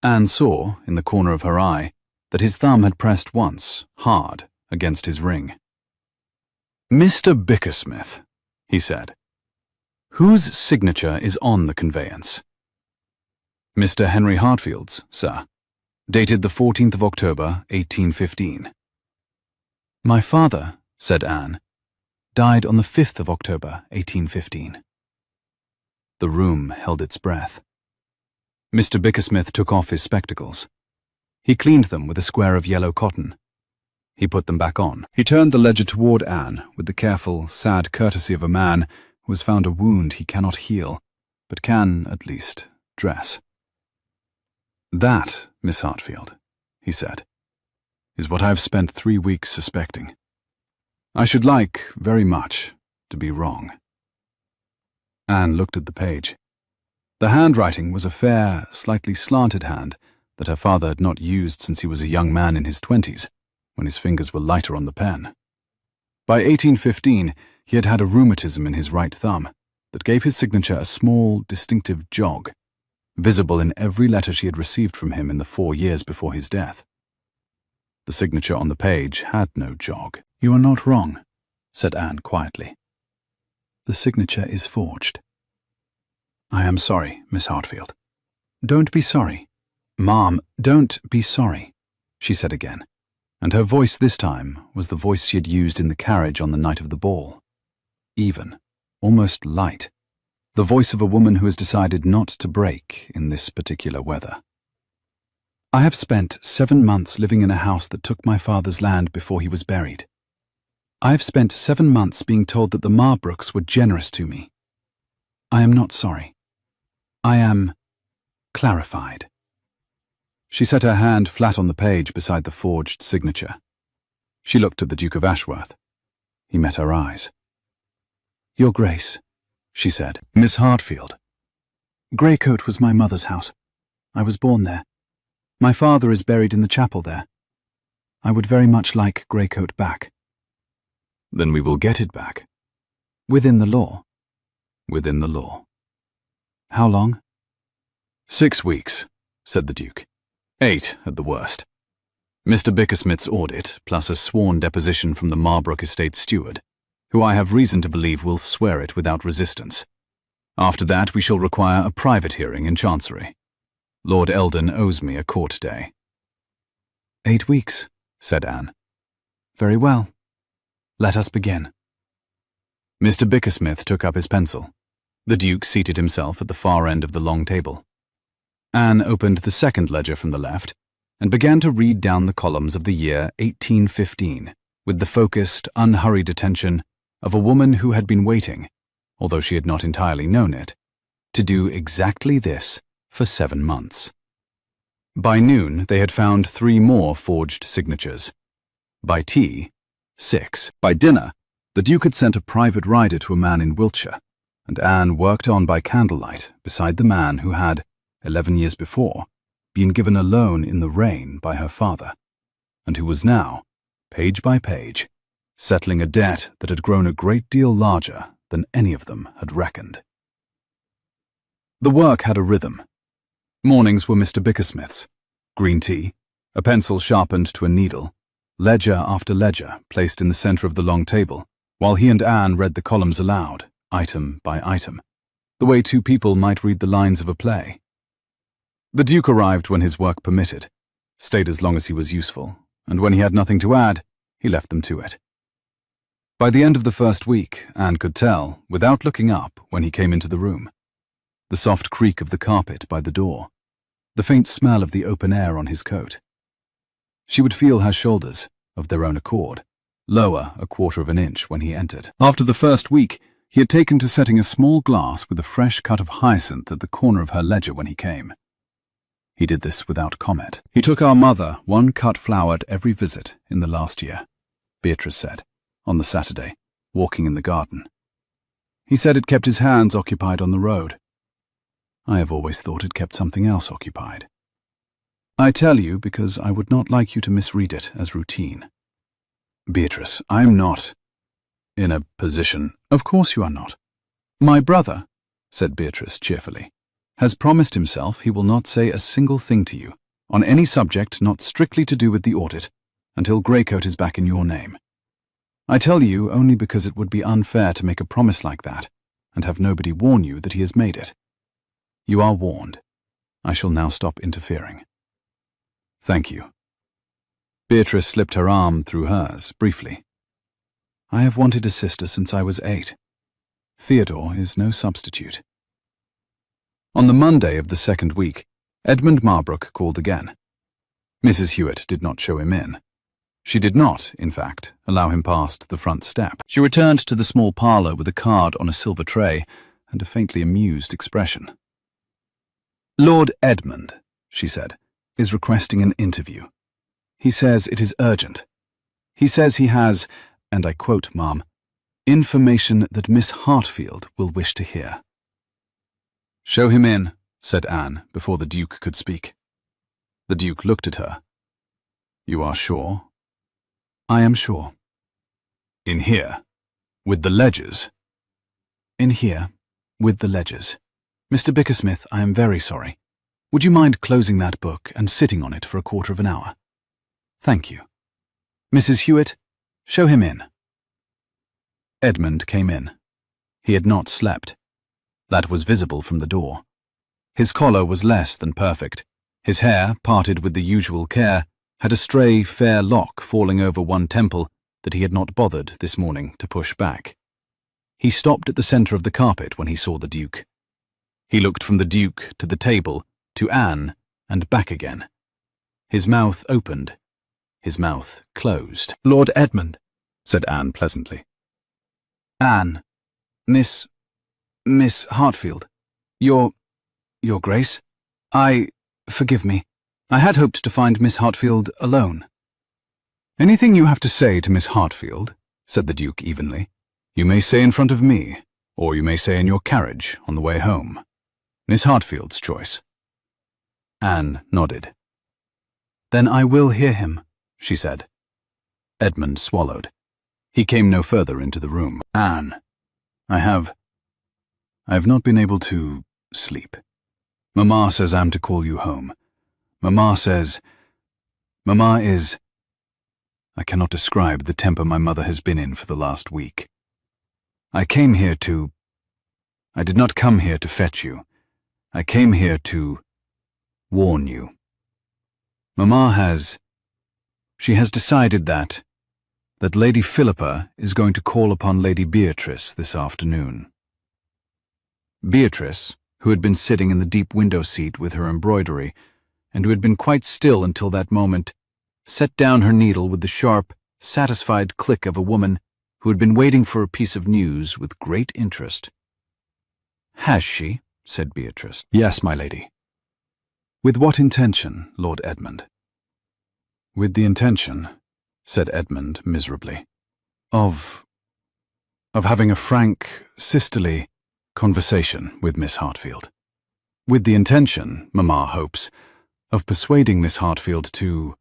Anne saw, in the corner of her eye, that his thumb had pressed once, hard, against his ring. "Mr. Bickersmith," he said, "whose signature is on the conveyance?" "Mr. Henry Hartfield's, sir, dated the 14th of October, 1815. "My father," said Anne, "died on the 5th of October, 1815. The room held its breath. Mr. Bickersmith took off his spectacles. He cleaned them with a square of yellow cotton. He put them back on. He turned the ledger toward Anne with the careful, sad courtesy of a man who has found a wound he cannot heal, but can, at least, dress. "That, Miss Hartfield," he said, "is what I have spent 3 weeks suspecting. I should like, very much, to be wrong." Anne looked at the page. The handwriting was a fair, slightly slanted hand that her father had not used since he was a young man in his 20s, when his fingers were lighter on the pen. By 1815, he had had a rheumatism in his right thumb that gave his signature a small, distinctive jog, visible in every letter she had received from him in the 4 years before his death. The signature on the page had no jog. "You are not wrong," said Anne quietly. "The signature is forged." "I am sorry, Miss Hartfield." Don't be sorry. Mom, don't be sorry, she said again, and her voice this time was the voice she had used in the carriage on the night of the ball. Even, almost light, the voice of a woman who has decided not to break in this particular weather. I have spent 7 months living in a house that took my father's land before he was buried. I have spent 7 months being told that the Marbrooks were generous to me. I am not sorry. I am clarified. She set her hand flat on the page beside the forged signature. She looked at the Duke of Ashworth. He met her eyes. Your Grace, she said. Miss Hartfield. Greycoat was my mother's house. I was born there. My father is buried in the chapel there. I would very much like Greycoat back. Then we will get it back. Within the law. Within the law. How long? 6 weeks, said the Duke. 8 at the worst. Mr. Bickersmith's audit, plus a sworn deposition from the Marbrook estate steward, who I have reason to believe will swear it without resistance. After that we shall require a private hearing in Chancery. Lord Eldon owes me a court day. 8 weeks, said Anne. Very well. Let us begin. Mr. Bickersmith took up his pencil. The Duke seated himself at the far end of the long table. Anne opened the second ledger from the left and began to read down the columns of the year 1815 with the focused, unhurried attention of a woman who had been waiting, although she had not entirely known it, to do exactly this for 7 months. By noon, they had found 3 more forged signatures. By tea, 6. By dinner, the Duke had sent a private rider to a man in Wiltshire, and Anne worked on by candlelight beside the man who had, 11 years before, been given a loan in the rain by her father, and who was now, page by page, settling a debt that had grown a great deal larger than any of them had reckoned. The work had a rhythm. Mornings were Mr. Bickersmith's. Green tea, a pencil sharpened to a needle, ledger after ledger placed in the centre of the long table, while he and Anne read the columns aloud, item by item, the way 2 people might read the lines of a play. The Duke arrived when his work permitted, stayed as long as he was useful, and when he had nothing to add, he left them to it. By the end of the first week, Anne could tell, without looking up when he came into the room, the soft creak of the carpet by the door, the faint smell of the open air on his coat. She would feel her shoulders, of their own accord, lower a 1/4 inch when he entered. After the first week, he had taken to setting a small glass with a fresh cut of hyacinth at the corner of her ledger when he came. He did this without comment. He took our mother 1 cut flower at every visit in the last year, Beatrice said, on the Saturday, walking in the garden. He said it kept his hands occupied on the road. I have always thought it kept something else occupied. I tell you because I would not like you to misread it as routine. Beatrice, I am not in a position. Of course you are not. My brother, said Beatrice cheerfully, has promised himself he will not say a single thing to you, on any subject not strictly to do with the audit, until Greycoat is back in your name. I tell you only because it would be unfair to make a promise like that, and have nobody warn you that he has made it. You are warned. I shall now stop interfering. Thank you. Beatrice slipped her arm through hers, briefly. I have wanted a sister since I was 8. Theodore is no substitute. On the Monday of the second week, Edmund Marbrook called again. Mrs. Hewitt did not show him in. She did not, in fact, allow him past the front step. She returned to the small parlour with a card on a silver tray and a faintly amused expression. Lord Edmund, she said, is requesting an interview. He says it is urgent. He says he has, and I quote, Ma'am, information that Miss Hartfield will wish to hear. Show him in, said Anne, before the Duke could speak. The Duke looked at her. You are sure? I am sure. In here, with the ledgers? In here, with the ledgers. Mr. Bickersmith, I am very sorry. Would you mind closing that book and sitting on it for a 1/4 hour? Thank you. Mrs. Hewitt, show him in. Edmund came in. He had not slept. That was visible from the door. His collar was less than perfect. His hair, parted with the usual care, had a stray, fair lock falling over one temple that he had not bothered this morning to push back. He stopped at the centre of the carpet when he saw the Duke. He looked from the Duke to the table, to Anne, and back again. His mouth opened. His mouth closed. "Lord Edmund," said Anne pleasantly. "Anne, Miss Hartfield, Your Grace, forgive me. I had hoped to find Miss Hartfield alone." "Anything you have to say to Miss Hartfield," said the Duke evenly, "you may say in front of me, or you may say in your carriage on the way home. Miss Hartfield's choice." Anne nodded. "Then I will hear him," she said. Edmund swallowed. He came no further into the room. "Anne, I have not been able to sleep. Mamma says I'm to call you home. Mamma is... I cannot describe the temper my mother has been in for the last week. I did not come here to fetch you. I came here to warn you. Mamma she has decided that Lady Philippa is going to call upon Lady Beatrice this afternoon." Beatrice, who had been sitting in the deep window seat with her embroidery, and who had been quite still until that moment, set down her needle with the sharp, satisfied click of a woman who had been waiting for a piece of news with great interest. "Has she?" said Beatrice. "Yes, my lady." "With what intention, Lord Edmund?" "With the intention," said Edmund miserably, of having a frank, sisterly conversation with Miss Hartfield. With the intention, Mamma hopes, of persuading Miss Hartfield to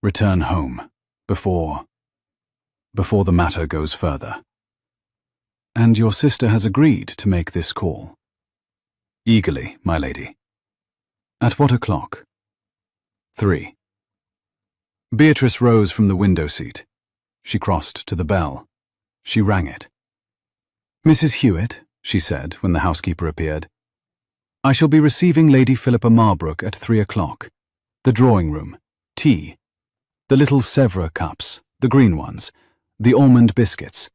return home before the matter goes further." "And your sister has agreed to make this call?" "Eagerly, my lady." "At what o'clock?" 3. Beatrice rose from the window seat. She crossed to the bell. She rang it. "Mrs. Hewitt," she said when the housekeeper appeared, "I shall be receiving Lady Philippa Marbrook at 3 o'clock. The drawing room, tea, the little Sèvres cups, the green ones, the almond biscuits,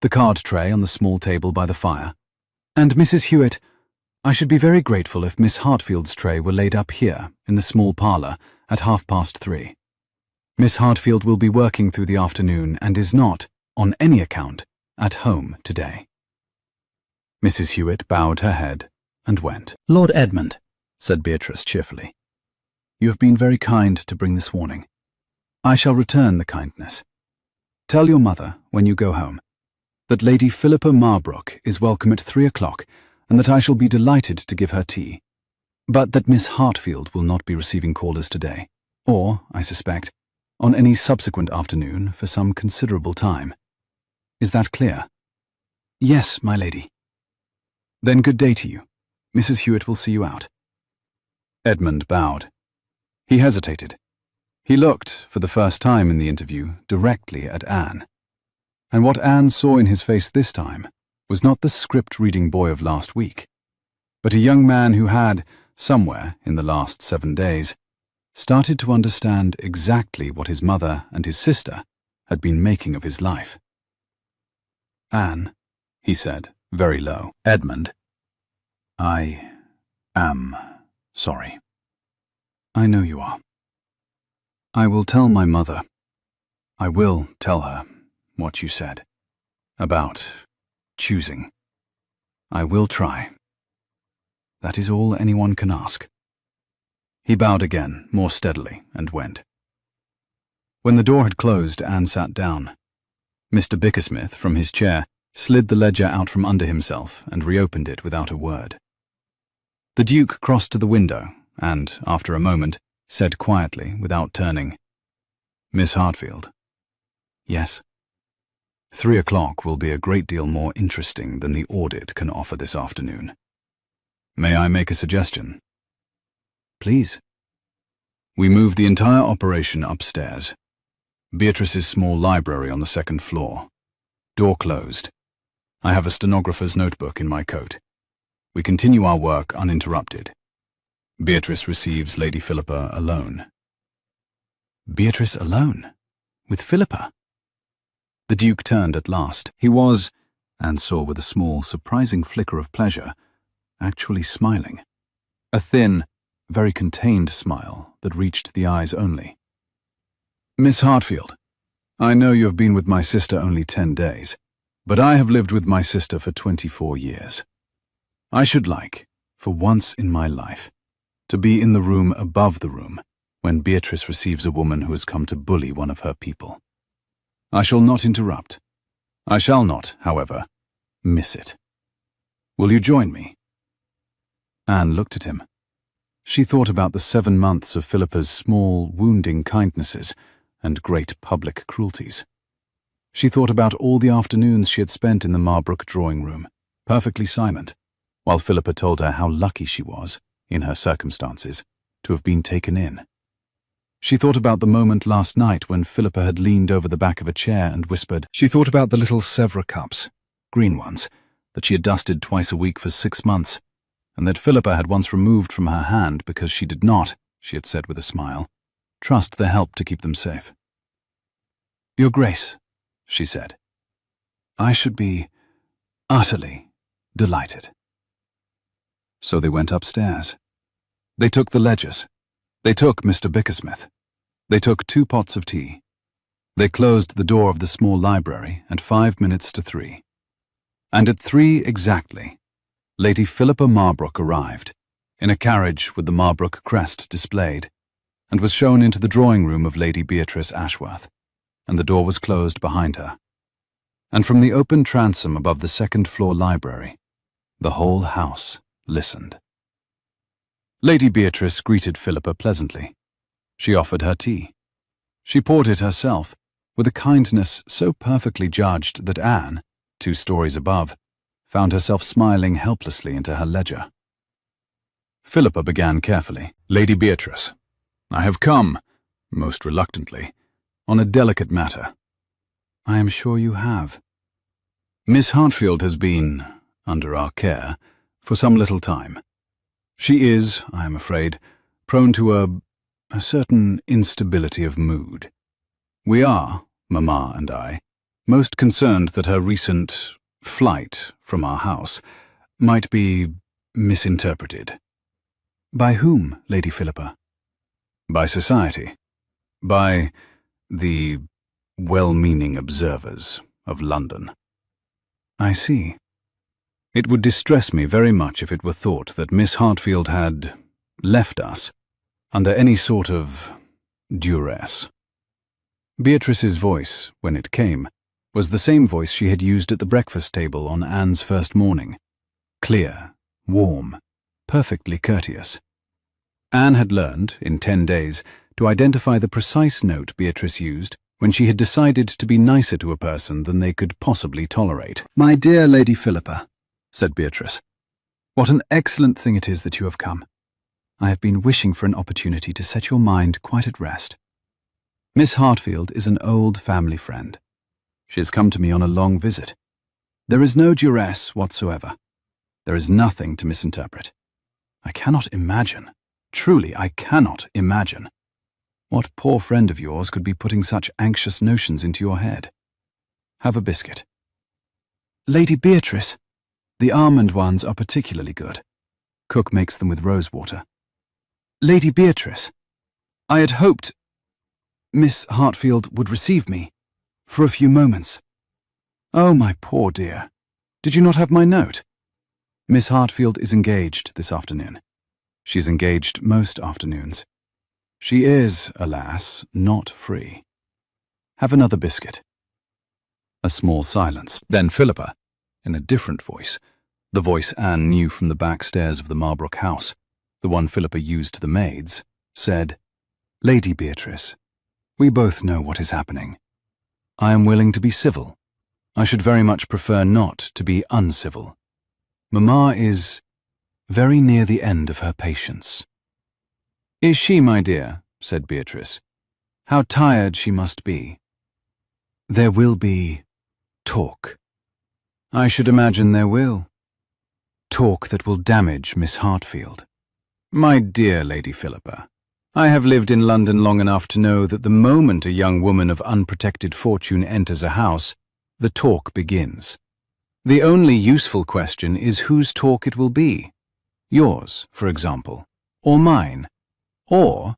the card tray on the small table by the fire. And Mrs. Hewitt, I should be very grateful if Miss Hartfield's tray were laid up here, in the small parlour, at 3:30. Miss Hartfield will be working through the afternoon and is not, on any account, at home today." Mrs. Hewitt bowed her head and went. "Lord Edmund," said Beatrice cheerfully, "you have been very kind to bring this warning. I shall return the kindness. Tell your mother, when you go home, that Lady Philippa Marbrook is welcome at 3 o'clock and that I shall be delighted to give her tea, but that Miss Hartfield will not be receiving callers today, or, I suspect, on any subsequent afternoon for some considerable time. Is that clear?" "Yes, my lady." "Then good day to you. Mrs. Hewitt will see you out." Edmund bowed. He hesitated. He looked, for the first time in the interview, directly at Anne. And what Anne saw in his face this time was not the script-reading boy of last week, but a young man who had, somewhere in the last 7 days, started to understand exactly what his mother and his sister had been making of his life. "Anne," he said, very low. "Edmund, I am sorry. I know you are. I will tell my mother. I will tell her what you said about choosing. I will try. That is all anyone can ask." He bowed again, more steadily, and went. When the door had closed, Anne sat down. Mr. Bickersmith, from his chair, slid the ledger out from under himself and reopened it without a word. The Duke crossed to the window and, after a moment, said quietly, without turning, "Miss Hartfield." "Yes." 3 o'clock will be a great deal more interesting than the audit can offer this afternoon. May I make a suggestion?" "Please." "We move the entire operation upstairs. Beatrice's small library on the 2nd floor. Door closed. I have a stenographer's notebook in my coat. We continue our work uninterrupted. Beatrice receives Lady Philippa alone. Beatrice alone? With Philippa? The Duke turned at last. He was, Anne saw with a small, surprising flicker of pleasure, actually smiling. A thin, very contained smile that reached the eyes only. Miss Hartfield, I know you have been with my sister only 10 days, but I have lived with my sister for 24 years. I should like, for once in my life, to be in the room above the room when Beatrice receives a woman who has come to bully one of her people. I shall not interrupt. I shall not, however, miss it. Will you join me? Anne looked at him. She thought about the 7 months of Philippa's small, wounding kindnesses and great public cruelties. She thought about all the afternoons she had spent in the Marbrook drawing room, perfectly silent, while Philippa told her how lucky she was, in her circumstances, to have been taken in. She thought about the moment last night when Philippa had leaned over the back of a chair and whispered. She thought about the little Sèvres cups, green ones, that she had dusted twice a week for 6 months, and that Philippa had once removed from her hand because she did not, she had said with a smile, trust their help to keep them safe. Your Grace, she said, I should be utterly delighted. So they went upstairs. They took the ledgers. They took Mr. Bickersmith. They took 2 pots of tea. They closed the door of the small library at 5 minutes to 3. And at 3 exactly, Lady Philippa Marbrook arrived, in a carriage with the Marbrook crest displayed, and was shown into the drawing-room of Lady Beatrice Ashworth, and the door was closed behind her. And from the open transom above the second-floor library, the whole house listened. Lady Beatrice greeted Philippa pleasantly. She offered her tea. She poured it herself, with a kindness so perfectly judged that Anne, 2 stories above, found herself smiling helplessly into her ledger. Philippa began carefully. Lady Beatrice, I have come, most reluctantly, on a delicate matter. I am sure you have. Miss Hartfield has been, under our care, for some little time. She is, I am afraid, prone to a certain instability of mood. We are, Mamma and I, most concerned that her recent flight from our house might be misinterpreted. By whom, Lady Philippa? By society. By the well-meaning observers of London. I see. It would distress me very much if it were thought that Miss Hartfield had left us under any sort of duress. Beatrice's voice, when it came, was the same voice she had used at the breakfast table on Anne's first morning. Clear, warm, perfectly courteous. Anne had learned, in 10 days, to identify the precise note Beatrice used when she had decided to be nicer to a person than they could possibly tolerate. My dear Lady Philippa, said Beatrice, what an excellent thing it is that you have come. I have been wishing for an opportunity to set your mind quite at rest. Miss Hartfield is an old family friend. She has come to me on a long visit. There is no duress whatsoever. There is nothing to misinterpret. I cannot imagine, truly I cannot imagine, what poor friend of yours could be putting such anxious notions into your head. Have a biscuit. Lady Beatrice, the almond ones are particularly good. Cook makes them with rose water. Lady Beatrice, I had hoped Miss Hartfield would receive me for a few moments. Oh, my poor dear, did you not have my note? Miss Hartfield is engaged this afternoon. She is engaged most afternoons. She is, alas, not free. Have another biscuit. A small silence. Then Philippa, in a different voice, the voice Anne knew from the back stairs of the Marbrook house, the one Philippa used to the maids, said, Lady Beatrice, we both know what is happening. I am willing to be civil. I should very much prefer not to be uncivil. Mamma is very near the end of her patience. Is she, my dear? Said Beatrice. How tired she must be. There will be talk. I should imagine there will. Talk that will damage Miss Hartfield. My dear Lady Philippa, I have lived in London long enough to know that the moment a young woman of unprotected fortune enters a house, the talk begins. The only useful question is whose talk it will be. Yours, for example, or mine, or,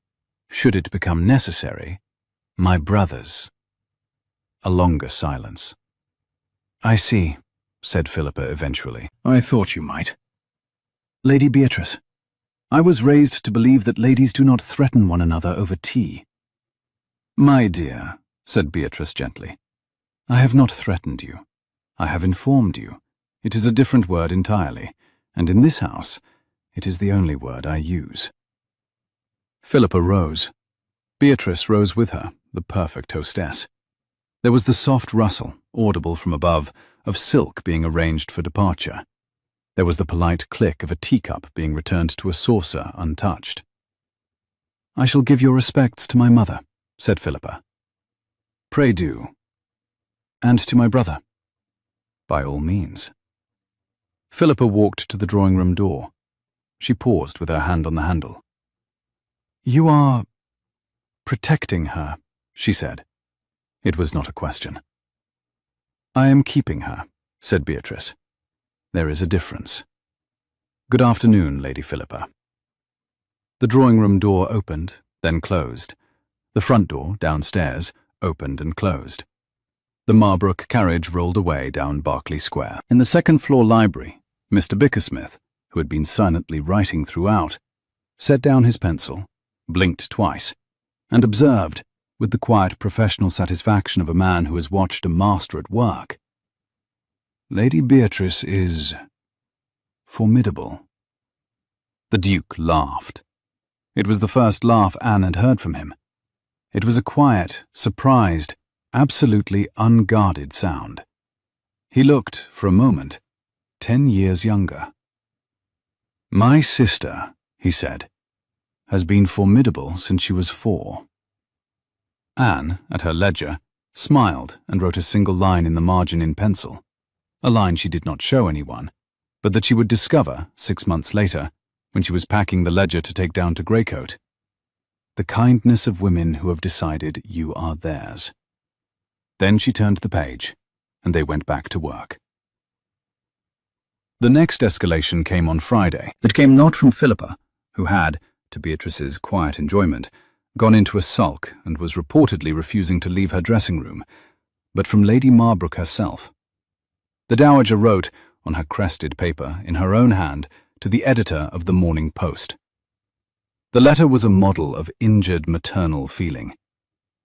should it become necessary, my brother's. A longer silence. I see, said Philippa eventually. I thought you might. Lady Beatrice, I was raised to believe that ladies do not threaten one another over tea. My dear, said Beatrice gently, I have not threatened you. I have informed you. It is a different word entirely, and in this house, it is the only word I use. Philippa rose. Beatrice rose with her, the perfect hostess. There was the soft rustle, audible from above, of silk being arranged for departure. There was the polite click of a teacup being returned to a saucer untouched. I shall give your respects to my mother, said Philippa. Pray do. And to my brother. By all means. Philippa walked to the drawing-room door. She paused with her hand on the handle. You are protecting her, she said. It was not a question. I am keeping her, said Beatrice. There is a difference. Good afternoon, Lady Philippa. The drawing-room door opened, then closed. The front door, downstairs, opened and closed. The Marbrook carriage rolled away down Berkeley Square. In the second-floor library, Mr. Bickersmith, who had been silently writing throughout, set down his pencil, blinked twice, and observed, with the quiet professional satisfaction of a man who has watched a master at work, Lady Beatrice is formidable. The Duke laughed. It was the first laugh Anne had heard from him. It was a quiet, surprised, absolutely unguarded sound. He looked, for a moment, 10 years younger. My sister, he said, has been formidable since she was 4. Anne, at her ledger, smiled and wrote a single line in the margin in pencil, a line she did not show anyone, but that she would discover 6 months later, when she was packing the ledger to take down to Greycoat. The kindness of women who have decided you are theirs. Then she turned the page, and they went back to work. The next escalation came on Friday. It came not from Philippa, who had, to Beatrice's quiet enjoyment, gone into a sulk and was reportedly refusing to leave her dressing room, but from Lady Marbrook herself. The Dowager wrote, on her crested paper, in her own hand, to the editor of the Morning Post. The letter was a model of injured maternal feeling.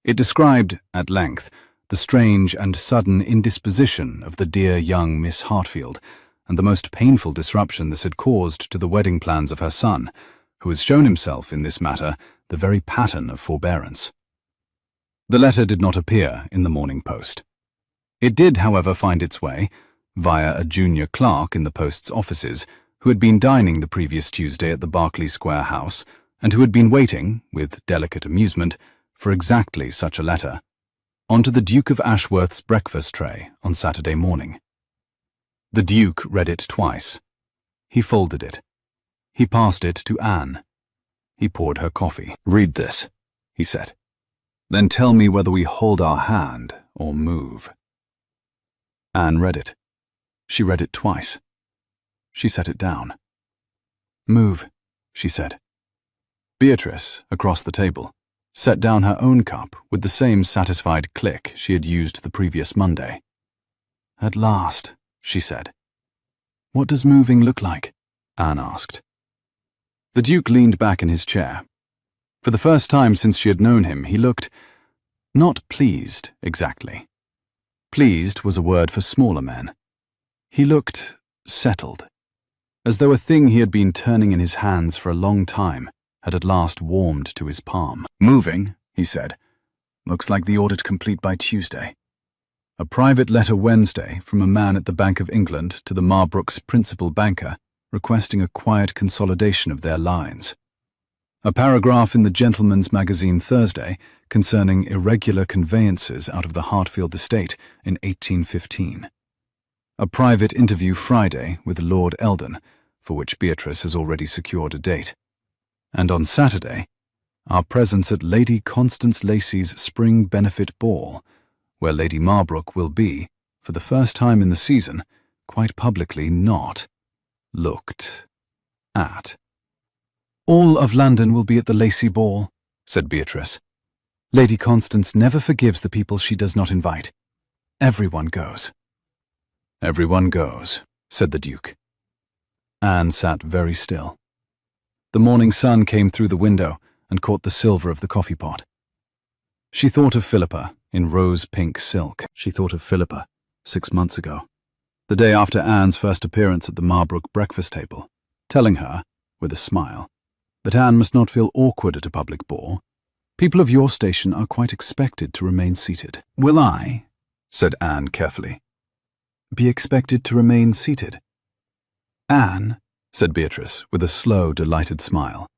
It described, at length, the strange and sudden indisposition of the dear young Miss Hartfield, and the most painful disruption this had caused to the wedding plans of her son, who has shown himself in this matter the very pattern of forbearance. The letter did not appear in the Morning Post. It did, however, find its way, via a junior clerk in the Post's offices, who had been dining the previous Tuesday at the Berkeley Square house, and who had been waiting, with delicate amusement, for exactly such a letter, onto the Duke of Ashworth's breakfast tray on Saturday morning. The Duke read it twice. He folded it. He passed it to Anne. He poured her coffee. Read this, he said. Then tell me whether we hold our hand or move. Anne read it. She read it twice. She set it down. Move, she said. Beatrice, across the table, set down her own cup with the same satisfied click she had used the previous Monday. At last, she said. What does moving look like? Anne asked. The Duke leaned back in his chair. For the first time since she had known him, he looked not pleased, exactly. Pleased was a word for smaller men. He looked settled, as though a thing he had been turning in his hands for a long time had at last warmed to his palm. Moving, he said. Looks like the audit complete by Tuesday. A private letter Wednesday from a man at the Bank of England to the Marbrooks' principal banker, requesting a quiet consolidation of their lines. A paragraph in the Gentleman's Magazine Thursday concerning irregular conveyances out of the Hartfield estate in 1815. A private interview Friday with Lord Eldon, for which Beatrice has already secured a date. And on Saturday, our presence at Lady Constance Lacey's Spring Benefit Ball, where Lady Marbrook will be, for the first time in the season, quite publicly not looked at. "All of London will be at the Lacey Ball," said Beatrice. "Lady Constance never forgives the people she does not invite. Everyone goes." "Everyone goes," said the Duke. Anne sat very still. The morning sun came through the window and caught the silver of the coffee pot. She thought of Philippa in rose-pink silk. She thought of Philippa 6 months ago, the day after Anne's first appearance at the Marbrook breakfast table, telling her, with a smile, that Anne must not feel awkward at a public ball. "People of your station are quite expected to remain seated." "Will I," said Anne carefully, "be expected to remain seated?" "Anne," said Beatrice with a slow, delighted smile.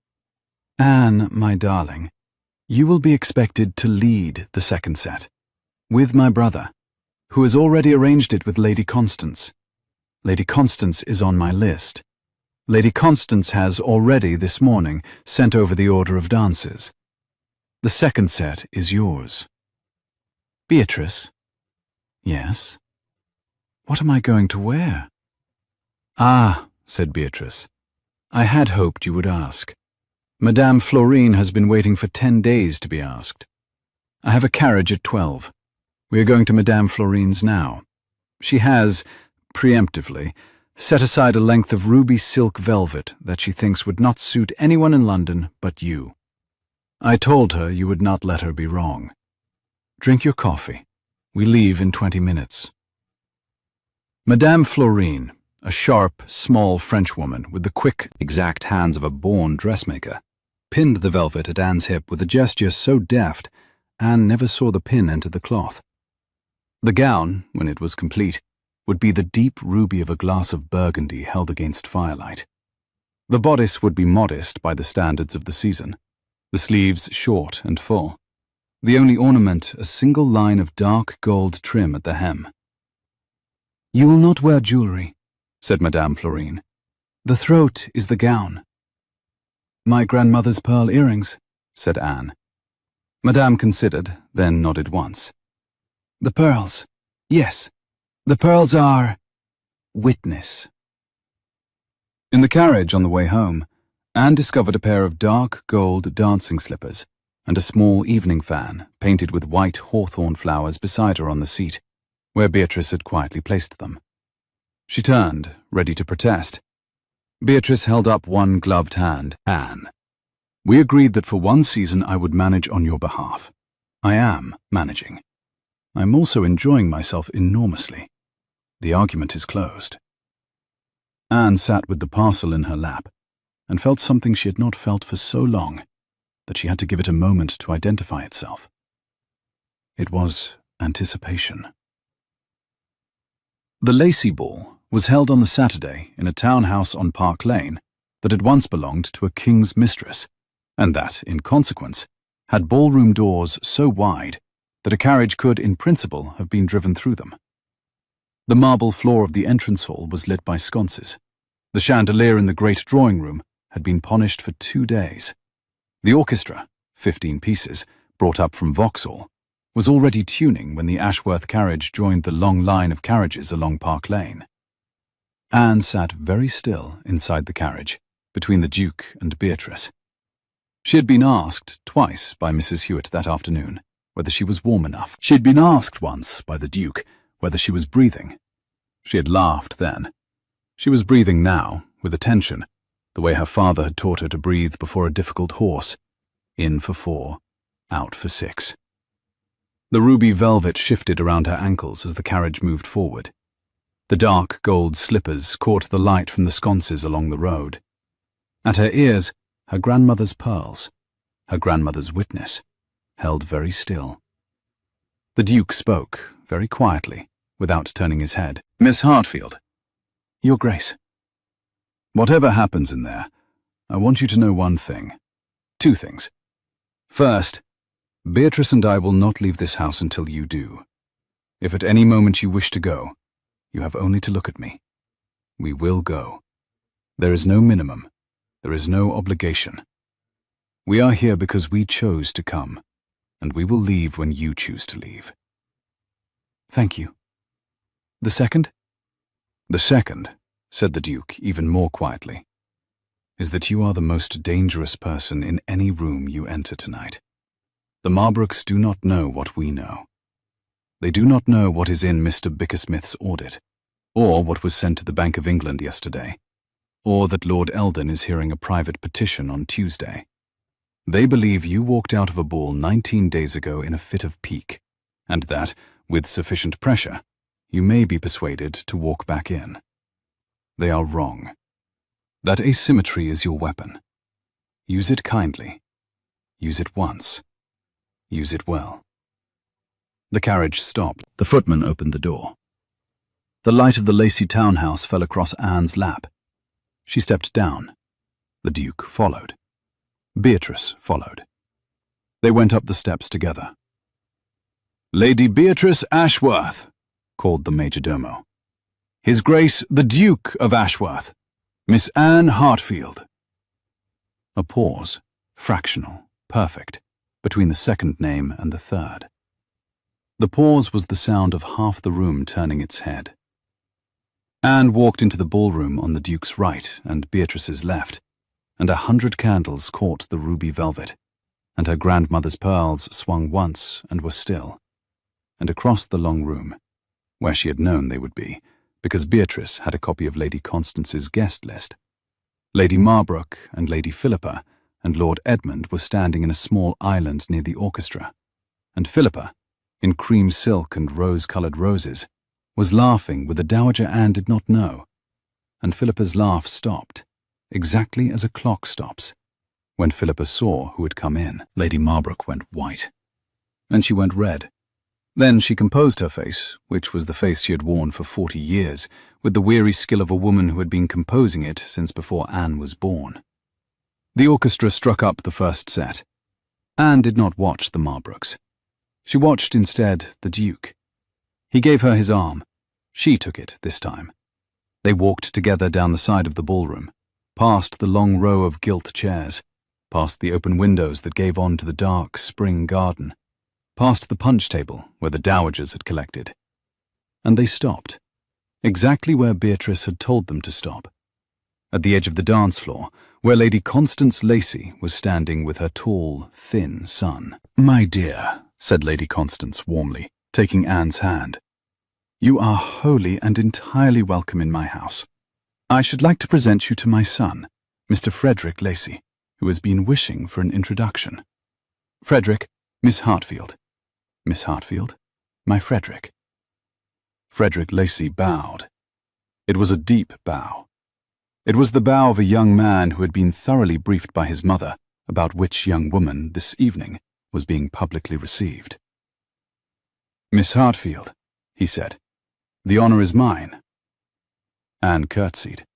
"Anne, my darling, you will be expected to lead the second set, with my brother, who has already arranged it with Lady Constance. Lady Constance is on my list. Lady Constance has already this morning sent over the order of dances. The second set is yours." "Beatrice?" "Yes?" "What am I going to wear?" "Ah," said Beatrice, "I had hoped you would ask. Madame Florine has been waiting for 10 days to be asked. I have a carriage at 12. We are going to Madame Florine's now. She has, preemptively, set aside a length of ruby silk velvet that she thinks would not suit anyone in London but you. I told her you would not let her be wrong. Drink your coffee. We leave in 20 minutes." Madame Florine, a sharp, small Frenchwoman with the quick, exact hands of a born dressmaker, pinned the velvet at Anne's hip with a gesture so deft, Anne never saw the pin enter the cloth. The gown, when it was complete, would be the deep ruby of a glass of Burgundy held against firelight. The bodice would be modest by the standards of the season, the sleeves short and full, the only ornament a single line of dark gold trim at the hem. "You will not wear jewellery," said Madame Florine. "The throat is the gown." "My grandmother's pearl earrings," said Anne. Madame considered, then nodded once. "The pearls. Yes, the pearls are witness." In the carriage on the way home, Anne discovered a pair of dark gold dancing slippers and a small evening fan painted with white hawthorn flowers beside her on the seat, where Beatrice had quietly placed them. She turned, ready to protest. Beatrice held up one gloved hand. "Anne, we agreed that for one season I would manage on your behalf. I am managing. I am also enjoying myself enormously. The argument is closed." Anne sat with the parcel in her lap and felt something she had not felt for so long that she had to give it a moment to identify itself. It was anticipation. The Lacey Ball was held on the Saturday in a townhouse on Park Lane that had once belonged to a king's mistress, and that, in consequence, had ballroom doors so wide that a carriage could, in principle, have been driven through them. The marble floor of the entrance hall was lit by sconces. The chandelier in the great drawing room had been polished for 2 days. The orchestra, 15 pieces, brought up from Vauxhall, was already tuning when the Ashworth carriage joined the long line of carriages along Park Lane. Anne sat very still inside the carriage, between the Duke and Beatrice. She had been asked twice by Mrs. Hewitt that afternoon whether she was warm enough. She had been asked once by the Duke whether she was breathing. She had laughed then. She was breathing now, with attention, the way her father had taught her to breathe before a difficult horse. In for 4, out for 6. The ruby velvet shifted around her ankles as the carriage moved forward. The dark gold slippers caught the light from the sconces along the road. At her ears, her grandmother's pearls, her grandmother's witness, held very still. The Duke spoke, very quietly, without turning his head. "Miss Hartfield." "Your Grace." "Whatever happens in there, I want you to know one thing. 2 things. First, Beatrice and I will not leave this house until you do. If at any moment you wish to go, you have only to look at me. We will go. There is no minimum. There is no obligation. We are here because we chose to come, and we will leave when you choose to leave. Thank you. The second? The second, said the Duke even more quietly, is that you are the most dangerous person in any room you enter tonight. The Marbrooks do not know what we know. They do not know what is in Mr. Bickersmith's audit, or what was sent to the Bank of England yesterday, or that Lord Eldon is hearing a private petition on Tuesday. They believe you walked out of a ball 19 days ago in a fit of pique, and that, with sufficient pressure, you may be persuaded to walk back in. They are wrong. That asymmetry is your weapon. Use it kindly. Use it once. Use it well. The carriage stopped. The footman opened the door. The light of the Lacey townhouse fell across Anne's lap. She stepped down. The Duke followed. Beatrice followed. They went up the steps together. "Lady Beatrice Ashworth," called the majordomo. "His Grace the Duke of Ashworth, Miss Anne Hartfield." A pause, fractional, perfect, between the second name and the third. The pause was the sound of half the room turning its head. Anne walked into the ballroom on the Duke's right and Beatrice's left, and 100 candles caught the ruby velvet, and her grandmother's pearls swung once and were still. And across the long room, where she had known they would be, because Beatrice had a copy of Lady Constance's guest list, Lady Marbrook and Lady Philippa and Lord Edmund were standing in a small island near the orchestra, and Philippa, in cream silk and rose-coloured roses, was laughing with a dowager Anne did not know, and Philippa's laugh stopped, exactly as a clock stops, when Philippa saw who had come in. Lady Marbrook went white, and she went red. Then she composed her face, which was the face she had worn for 40 years, with the weary skill of a woman who had been composing it since before Anne was born. The orchestra struck up the first set. Anne did not watch the Marbrooks. She watched instead the Duke. He gave her his arm. She took it this time. They walked together down the side of the ballroom, past the long row of gilt chairs, past the open windows that gave on to the dark spring garden, past the punch table where the dowagers had collected. And they stopped, exactly where Beatrice had told them to stop, at the edge of the dance floor, where Lady Constance Lacey was standing with her tall, thin son. "My dear," said Lady Constance warmly, taking Anne's hand, "you are wholly and entirely welcome in my house. I should like to present you to my son, Mr. Frederick Lacey, who has been wishing for an introduction. Frederick, Miss Hartfield. Miss Hartfield, my Frederick." Frederick Lacey bowed. It was a deep bow. It was the bow of a young man who had been thoroughly briefed by his mother about which young woman this evening was being publicly received. "Miss Hartfield," he said, "the honour is mine." Anne curtsied.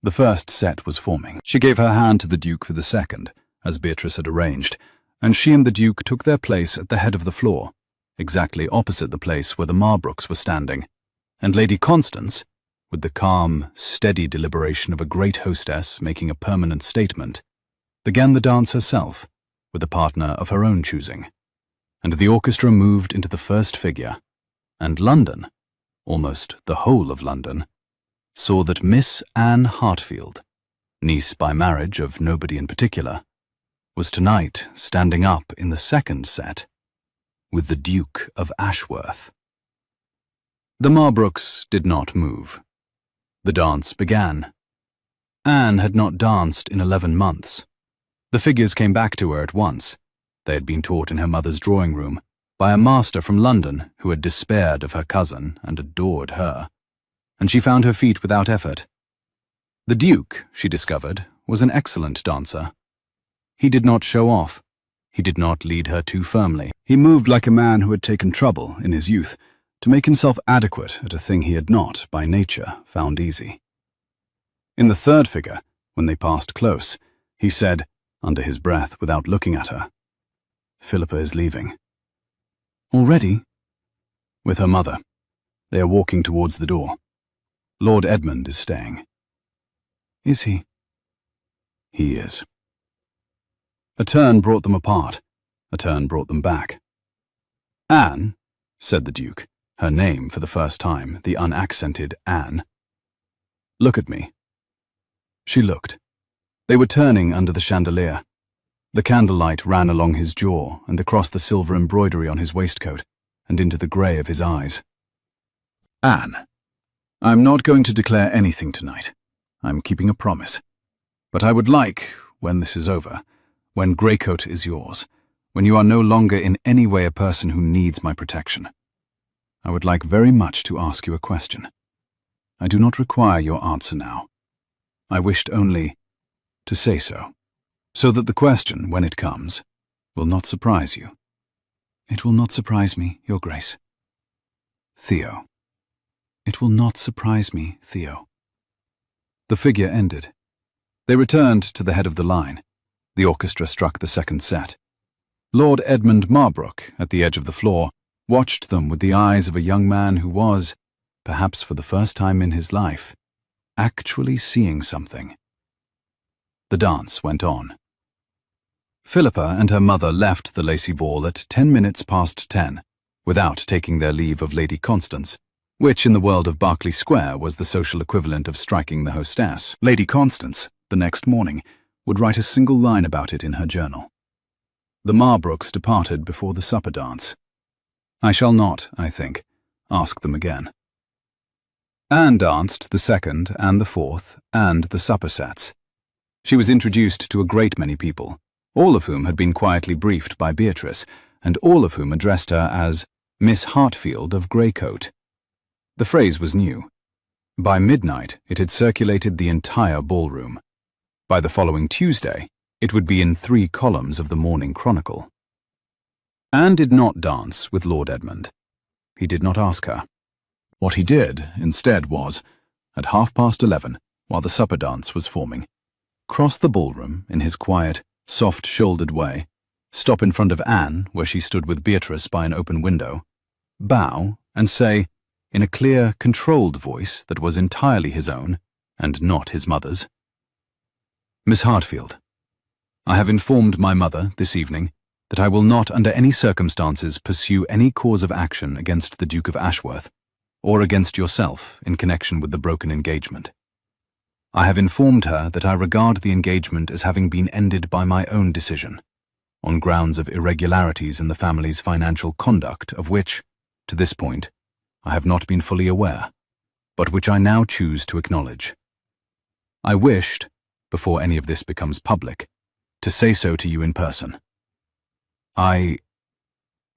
The first set was forming. She gave her hand to the Duke for the second, as Beatrice had arranged, and she and the Duke took their place at the head of the floor, exactly opposite the place where the Marbrooks were standing, and Lady Constance, with the calm, steady deliberation of a great hostess making a permanent statement, began the dance herself, with a partner of her own choosing, and the orchestra moved into the first figure, and London, almost the whole of London, saw that Miss Anne Hartfield, niece by marriage of nobody in particular, was tonight standing up in the second set with the Duke of Ashworth. The Marbrooks did not move. The dance began. Anne had not danced in 11 months. The figures came back to her at once. They had been taught in her mother's drawing room by a master from London who had despaired of her cousin and adored her, and she found her feet without effort. The Duke, she discovered, was an excellent dancer. He did not show off. He did not lead her too firmly. He moved like a man who had taken trouble in his youth to make himself adequate at a thing he had not, by nature, found easy. In the third figure, when they passed close, he said, under his breath without looking at her, "Philippa is leaving." "Already?" "With her mother. They are walking towards the door. Lord Edmund is staying." "Is he?" "He is." A turn brought them apart. A turn brought them back. "Anne," said the Duke, her name for the first time, the unaccented Anne. "Look at me." She looked. They were turning under the chandelier. The candlelight ran along his jaw and across the silver embroidery on his waistcoat and into the grey of his eyes. "Anne, I'm not going to declare anything tonight. I'm keeping a promise. But I would like, when this is over, when Greycoat is yours, when you are no longer in any way a person who needs my protection, I would like very much to ask you a question. I do not require your answer now. I wished only to say so that the question, when it comes, will not surprise you." "It will not surprise me, Your Grace." "Theo." "It will not surprise me, Theo." The figure ended. They returned to the head of the line. The orchestra struck the second set. Lord Edmund Marbrook, at the edge of the floor, watched them with the eyes of a young man who was, perhaps for the first time in his life, actually seeing something. The dance went on. Philippa and her mother left the Lacey ball at 10 minutes past 10, without taking their leave of Lady Constance, which in the world of Berkeley Square was the social equivalent of striking the hostess. Lady Constance, the next morning, would write a single line about it in her journal. The Marbrooks departed before the supper dance. I shall not, I think, ask them again. Anne danced the second and the fourth and the supper sets. She was introduced to a great many people, all of whom had been quietly briefed by Beatrice, and all of whom addressed her as Miss Hartfield of Greycoat. The phrase was new. By midnight, it had circulated the entire ballroom. By the following Tuesday, it would be in 3 columns of the Morning Chronicle. Anne did not dance with Lord Edmund. He did not ask her. What he did, instead, was, at 11:30, while the supper dance was forming, cross the ballroom in his quiet, soft-shouldered way, stop in front of Anne, where she stood with Beatrice by an open window, bow, and say, in a clear, controlled voice that was entirely his own, and not his mother's, "Miss Hartfield, I have informed my mother this evening that I will not under any circumstances pursue any cause of action against the Duke of Ashworth, or against yourself in connection with the broken engagement. I have informed her that I regard the engagement as having been ended by my own decision, on grounds of irregularities in the family's financial conduct of which, to this point, I have not been fully aware, but which I now choose to acknowledge. I wished, before any of this becomes public, to say so to you in person. I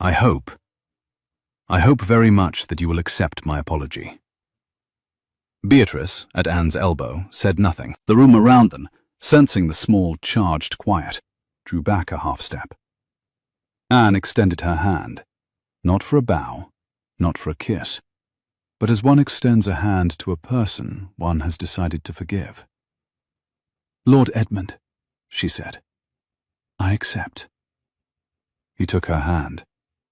hope very much that you will accept my apology." Beatrice, at Anne's elbow, said nothing. The room around them, sensing the small, charged quiet, drew back a half-step. Anne extended her hand, not for a bow, not for a kiss, but as one extends a hand to a person one has decided to forgive. "Lord Edmund," she said, "I accept." He took her hand.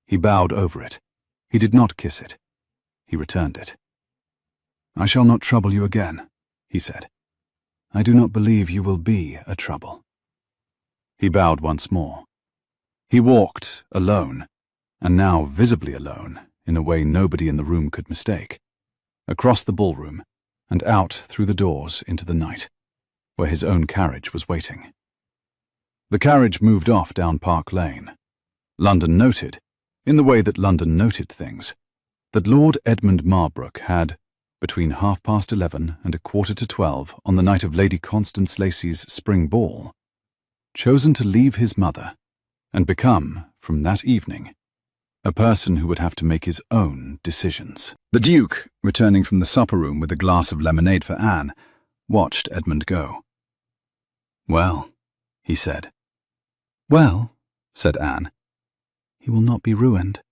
He bowed over it. He did not kiss it. He returned it. "I shall not trouble you again," he said. "I do not believe you will be a trouble." He bowed once more. He walked, alone, and now visibly alone, in a way nobody in the room could mistake, across the ballroom and out through the doors into the night, where his own carriage was waiting. The carriage moved off down Park Lane. London noted, in the way that London noted things, that Lord Edmund Marbrook had, between 11:30 and 11:45 on the night of Lady Constance Lacey's spring ball, chosen to leave his mother and become, from that evening, a person who would have to make his own decisions. The Duke, returning from the supper room with a glass of lemonade for Anne, watched Edmund go. "Well," he said. "Well," said Anne, "he will not be ruined."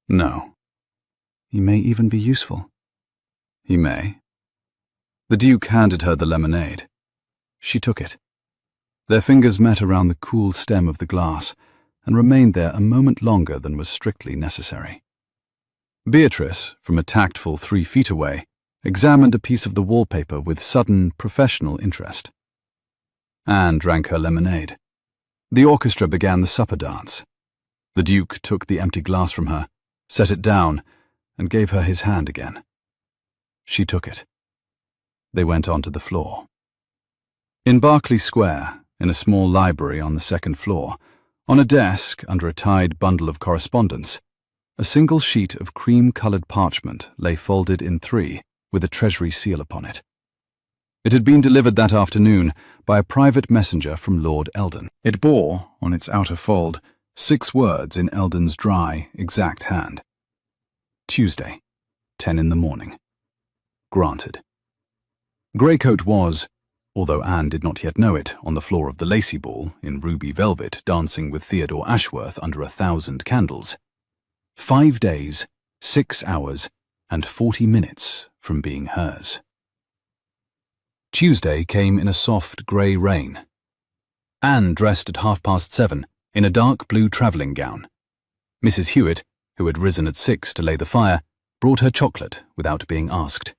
"No." "He may even be useful." "He may." The Duke handed her the lemonade. She took it. Their fingers met around the cool stem of the glass and remained there a moment longer than was strictly necessary. Beatrice, from a tactful 3 feet away, examined a piece of the wallpaper with sudden professional interest. Anne drank her lemonade. The orchestra began the supper dance. The Duke took the empty glass from her, set it down, and gave her his hand again. She took it. They went onto the floor. In Berkeley Square, in a small library on the second floor, on a desk under a tied bundle of correspondence, a single sheet of cream-coloured parchment lay folded in three with a Treasury seal upon it. It had been delivered that afternoon by a private messenger from Lord Eldon. It bore, on its outer fold, 6 words in Eldon's dry, exact hand. Tuesday, 10 in the morning. Granted. Greycoat was, although Anne did not yet know it, on the floor of the Lacey Ball, in ruby velvet, dancing with Theodore Ashworth under 1,000 candles. 5 days, 6 hours, and 40 minutes from being hers. Tuesday came in a soft grey rain. Anne dressed at 7:30 in a dark blue travelling gown. Mrs. Hewitt, who had risen at 6 to lay the fire, brought her chocolate without being asked.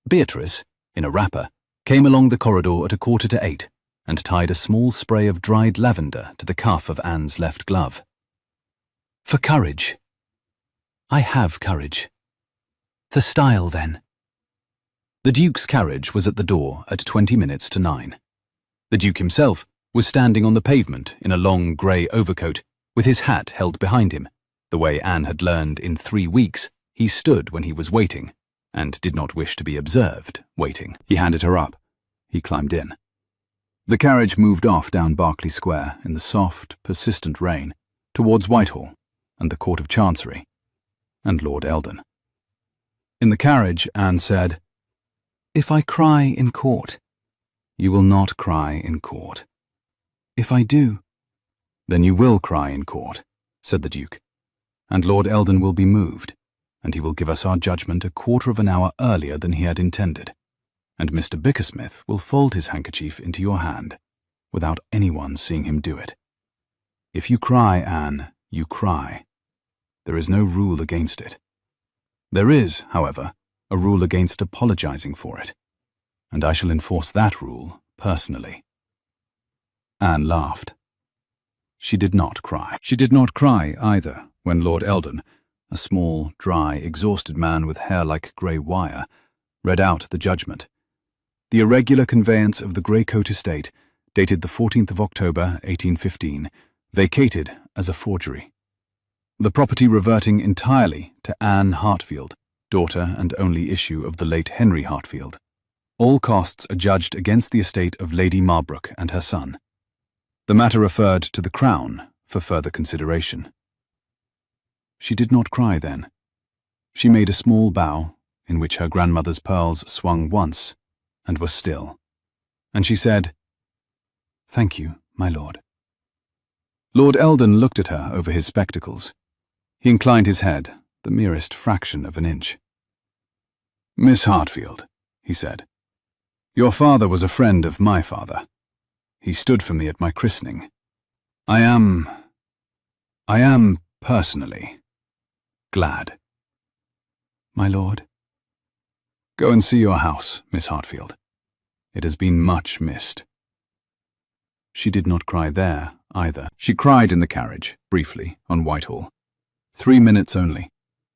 Beatrice, in a wrapper, came along the corridor at 7:45 and tied a small spray of dried lavender to the cuff of Anne's left glove. For courage. I have courage. For style, then. The Duke's carriage was at the door at 20 minutes to 9. The Duke himself was standing on the pavement in a long grey overcoat, with his hat held behind him, the way Anne had learned in 3 weeks he stood when he was waiting, and did not wish to be observed waiting. He handed her up. He climbed in. The carriage moved off down Berkeley Square in the soft, persistent rain, towards Whitehall and the Court of Chancery, and Lord Eldon. In the carriage, Anne said, "If I cry in court." "You will not cry in court." "If I do." "Then you will cry in court," said the Duke, "and Lord Eldon will be moved, and he will give us our judgment 1/4 of an hour earlier than he had intended, and Mr. Bickersmith will fold his handkerchief into your hand, without anyone seeing him do it. If you cry, Anne, you cry. There is no rule against it. There is, however, a rule against apologizing for it, and I shall enforce that rule personally." Anne laughed. She did not cry. She did not cry, either, when Lord Eldon, a small, dry, exhausted man with hair like grey wire, read out the judgment. The irregular conveyance of the Greycoat estate, dated the 14th of October, 1815, vacated as a forgery. The property reverting entirely to Anne Hartfield, daughter and only issue of the late Henry Hartfield. All costs adjudged against the estate of Lady Marlbrook and her son. The matter referred to the Crown for further consideration. She did not cry then. She made a small bow, in which her grandmother's pearls swung once, and were still, and she said, "Thank you, my lord." Lord Eldon looked at her over his spectacles. He inclined his head, the merest fraction of an inch. "Miss Hartfield," he said, "your father was a friend of my father. He stood for me at my christening. I am, personally, glad." "My lord." "Go and see your house, Miss Hartfield. It has been much missed." She did not cry there, either. She cried in the carriage, briefly, on Whitehall. 3 minutes only.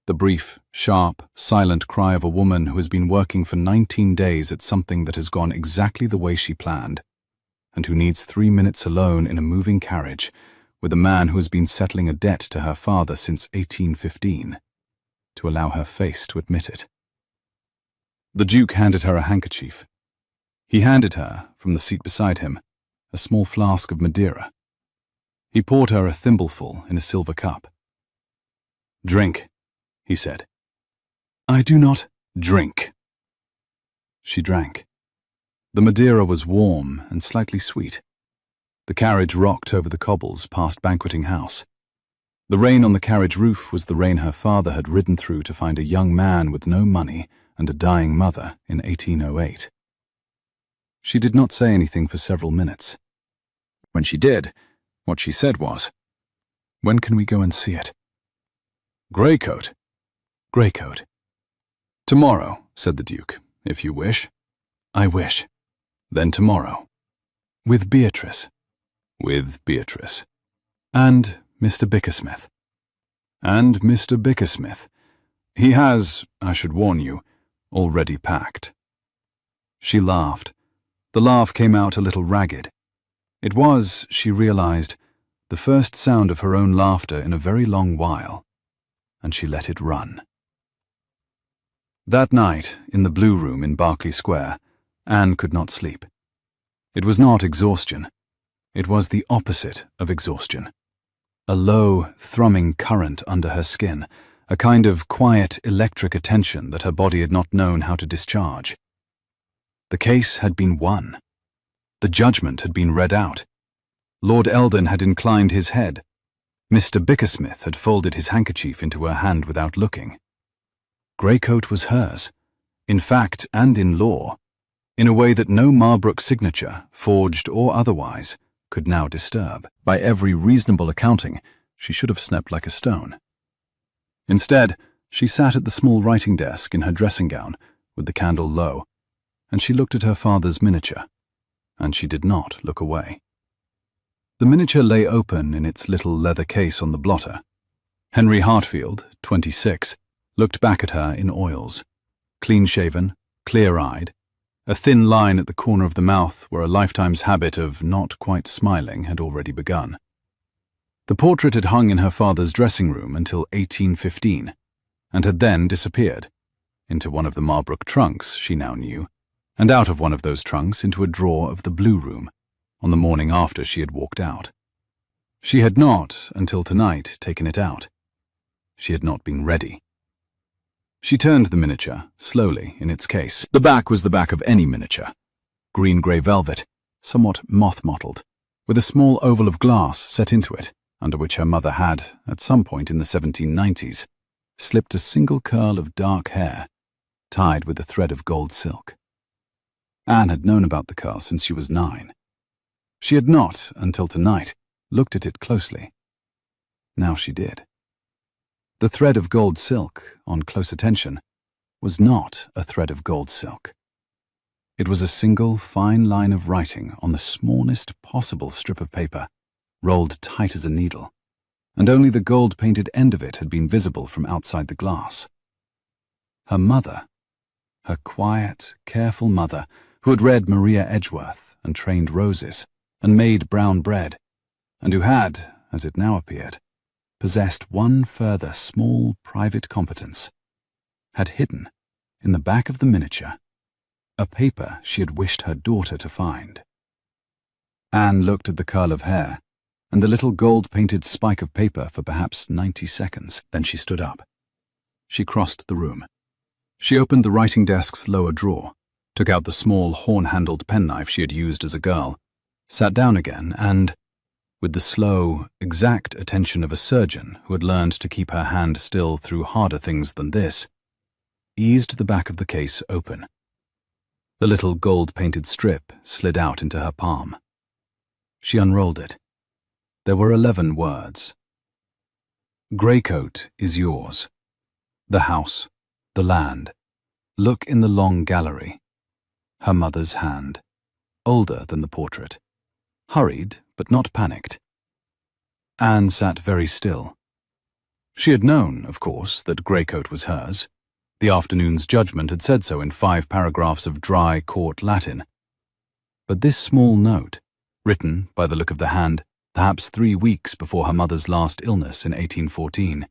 The brief, sharp, silent cry of a woman who has been working for 19 days at something that has gone exactly the way she planned, and who needs 3 minutes alone in a moving carriage with a man who has been settling a debt to her father since 1815, to allow her face to admit it. The Duke handed her a handkerchief. He handed her, from the seat beside him, a small flask of Madeira. He poured her a thimbleful in a silver cup. "Drink," he said. "I do not drink." She drank. The Madeira was warm and slightly sweet. The carriage rocked over the cobbles past Banqueting House. The rain on the carriage roof was the rain her father had ridden through to find a young man with no money and a dying mother in 1808. She did not say anything for several minutes. When she did, what she said was, "When can we go and see it?" "Greycoat." "Greycoat." "Tomorrow," said the Duke, "if you wish." "I wish." "Then tomorrow." "With Beatrice." with Beatrice. And Mr. Bickersmith. And Mr. Bickersmith. He has, I should warn you, already packed. She laughed. The laugh came out a little ragged. It was, she realized, the first sound of her own laughter in a very long while, and she let it run. That night, in the Blue Room in Berkeley Square, Anne could not sleep. It was not exhaustion. It was the opposite of exhaustion. A low, thrumming current under her skin, a kind of quiet electric attention that her body had not known how to discharge. The case had been won. The judgment had been read out. Lord Eldon had inclined his head. Mr. Bickersmith had folded his handkerchief into her hand without looking. Greycoat was hers, in fact and in law, in a way that no Marbrook signature, forged or otherwise, could now disturb. By every reasonable accounting, she should have slept like a stone. Instead, she sat at the small writing desk in her dressing gown, with the candle low, and she looked at her father's miniature, and she did not look away. The miniature lay open in its little leather case on the blotter. Henry Hartfield, 26, looked back at her in oils, clean-shaven, clear-eyed, a thin line at the corner of the mouth where a lifetime's habit of not quite smiling had already begun. The portrait had hung in her father's dressing room until 1815, and had then disappeared, into one of the Marbrook trunks, she now knew, and out of one of those trunks into a drawer of the Blue Room, on the morning after she had walked out. She had not, until tonight, taken it out. She had not been ready. She turned the miniature, slowly, in its case. The back was the back of any miniature. Green-grey velvet, somewhat moth-mottled, with a small oval of glass set into it, under which her mother had, at some point in the 1790s, slipped a single curl of dark hair, tied with a thread of gold silk. Anne had known about the curl since she was 9. She had not, until tonight, looked at it closely. Now she did. The thread of gold silk, on close attention, was not a thread of gold silk. It was a single fine line of writing on the smallest possible strip of paper, rolled tight as a needle, and only the gold-painted end of it had been visible from outside the glass. Her mother, her quiet, careful mother, who had read Maria Edgeworth and trained roses and made brown bread, and who had, as it now appeared, possessed one further small private competence, had hidden, in the back of the miniature, a paper she had wished her daughter to find. Anne looked at the curl of hair and the little gold-painted spike of paper for perhaps 90 seconds. Then she stood up. She crossed the room. She opened the writing desk's lower drawer, took out the small horn-handled penknife she had used as a girl, sat down again and, with the slow, exact attention of a surgeon who had learned to keep her hand still through harder things than this, eased the back of the case open. The little gold-painted strip slid out into her palm. She unrolled it. There were 11 words. Greycoat is yours. The house, the land. Look in the long gallery. Her mother's hand, older than the portrait. Hurried, but not panicked. Anne sat very still. She had known, of course, that Greycoat was hers. The afternoon's judgment had said so in 5 paragraphs of dry court Latin. But this small note, written, by the look of the hand, perhaps 3 weeks before her mother's last illness in 1814,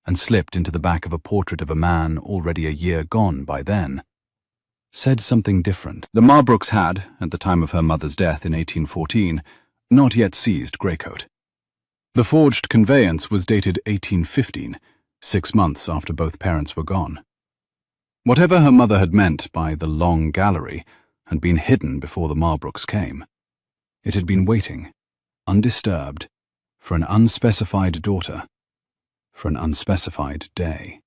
and slipped into the back of a portrait of a man already a year gone by then, said something different. The Marbrooks had, at the time of her mother's death in 1814, not yet seized Greycoat. The forged conveyance was dated 1815, 6 months after both parents were gone. Whatever her mother had meant by the long gallery had been hidden before the Marbrooks came. It had been waiting, undisturbed, for an unspecified daughter, for an unspecified day.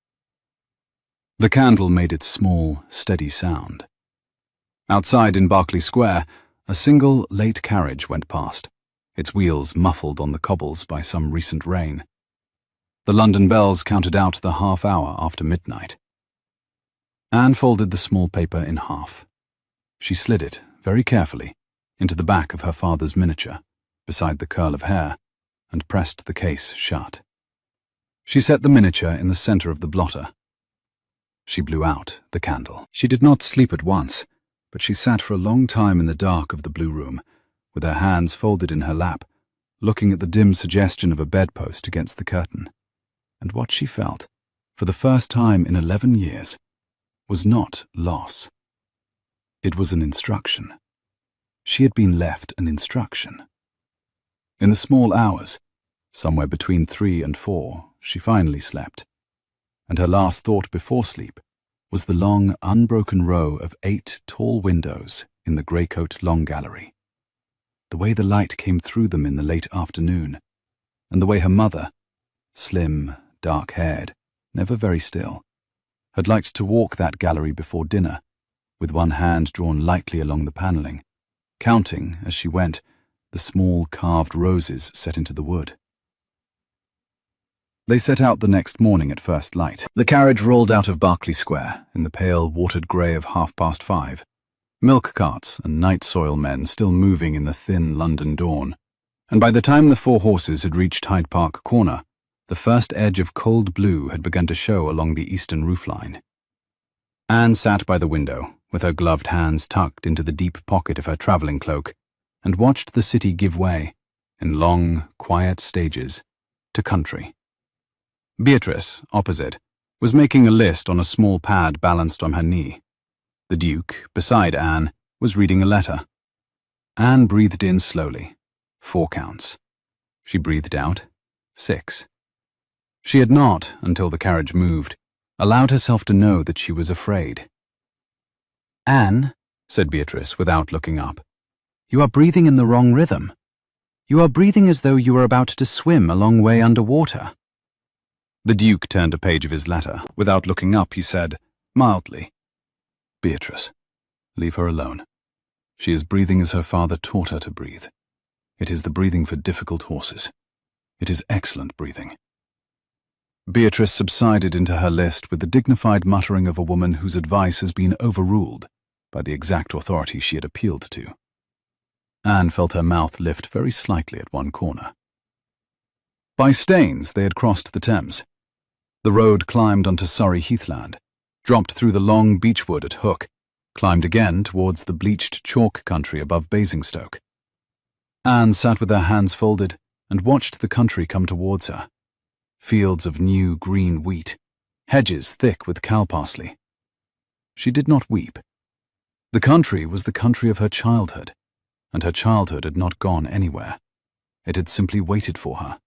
The candle made its small, steady sound. Outside in Berkeley Square, a single late carriage went past, its wheels muffled on the cobbles by some recent rain. The London bells counted out the half-hour after midnight. Anne folded the small paper in half. She slid it, very carefully, into the back of her father's miniature, beside the curl of hair, and pressed the case shut. She set the miniature in the center of the blotter. She blew out the candle. She did not sleep at once, but she sat for a long time in the dark of the blue room, with her hands folded in her lap, looking at the dim suggestion of a bedpost against the curtain. And what she felt, for the first time in 11 years, was not loss. It was an instruction. She had been left an instruction. In the small hours, somewhere between 3 and 4, she finally slept, and her last thought before sleep was the long, unbroken row of 8 tall windows in the Greycoat Long Gallery. The way the light came through them in the late afternoon, and the way her mother, slim, dark-haired, never very still, had liked to walk that gallery before dinner, with one hand drawn lightly along the panelling, counting, as she went, the small carved roses set into the wood. They set out the next morning at first light. The carriage rolled out of Berkeley Square in the pale, watered grey of 5:30. Milk carts and night soil men still moving in the thin London dawn. And by the time the 4 horses had reached Hyde Park Corner, the first edge of cold blue had begun to show along the eastern roofline. Anne sat by the window, with her gloved hands tucked into the deep pocket of her travelling cloak, and watched the city give way, in long, quiet stages, to country. Beatrice, opposite, was making a list on a small pad balanced on her knee. The Duke, beside Anne, was reading a letter. Anne breathed in slowly, 4 counts. She breathed out, 6. She had not, until the carriage moved, allowed herself to know that she was afraid. "Anne," said Beatrice without looking up, "you are breathing in the wrong rhythm. You are breathing as though you were about to swim a long way underwater." The Duke turned a page of his letter. Without looking up, he said, mildly, "Beatrice, leave her alone. She is breathing as her father taught her to breathe. It is the breathing for difficult horses. It is excellent breathing." Beatrice subsided into her list with the dignified muttering of a woman whose advice has been overruled by the exact authority she had appealed to. Anne felt her mouth lift very slightly at one corner. By Staines they had crossed the Thames. The road climbed onto Surrey heathland, dropped through the long beechwood at Hook, climbed again towards the bleached chalk country above Basingstoke. Anne sat with her hands folded and watched the country come towards her. Fields of new green wheat, hedges thick with cow parsley. She did not weep. The country was the country of her childhood, and her childhood had not gone anywhere. It had simply waited for her.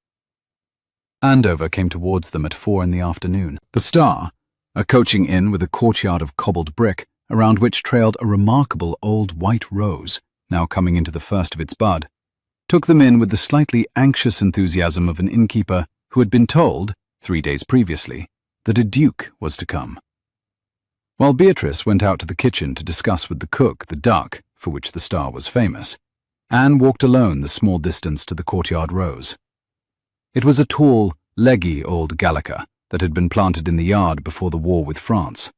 Andover came towards them at 4 in the afternoon. The Star, a coaching inn with a courtyard of cobbled brick, around which trailed a remarkable old white rose, now coming into the first of its bud, took them in with the slightly anxious enthusiasm of an innkeeper who had been told, 3 days previously, that a duke was to come. While Beatrice went out to the kitchen to discuss with the cook the duck for which the Star was famous, Anne walked alone the small distance to the courtyard rose. It was a tall, leggy old Gallica that had been planted in the yard before the war with France.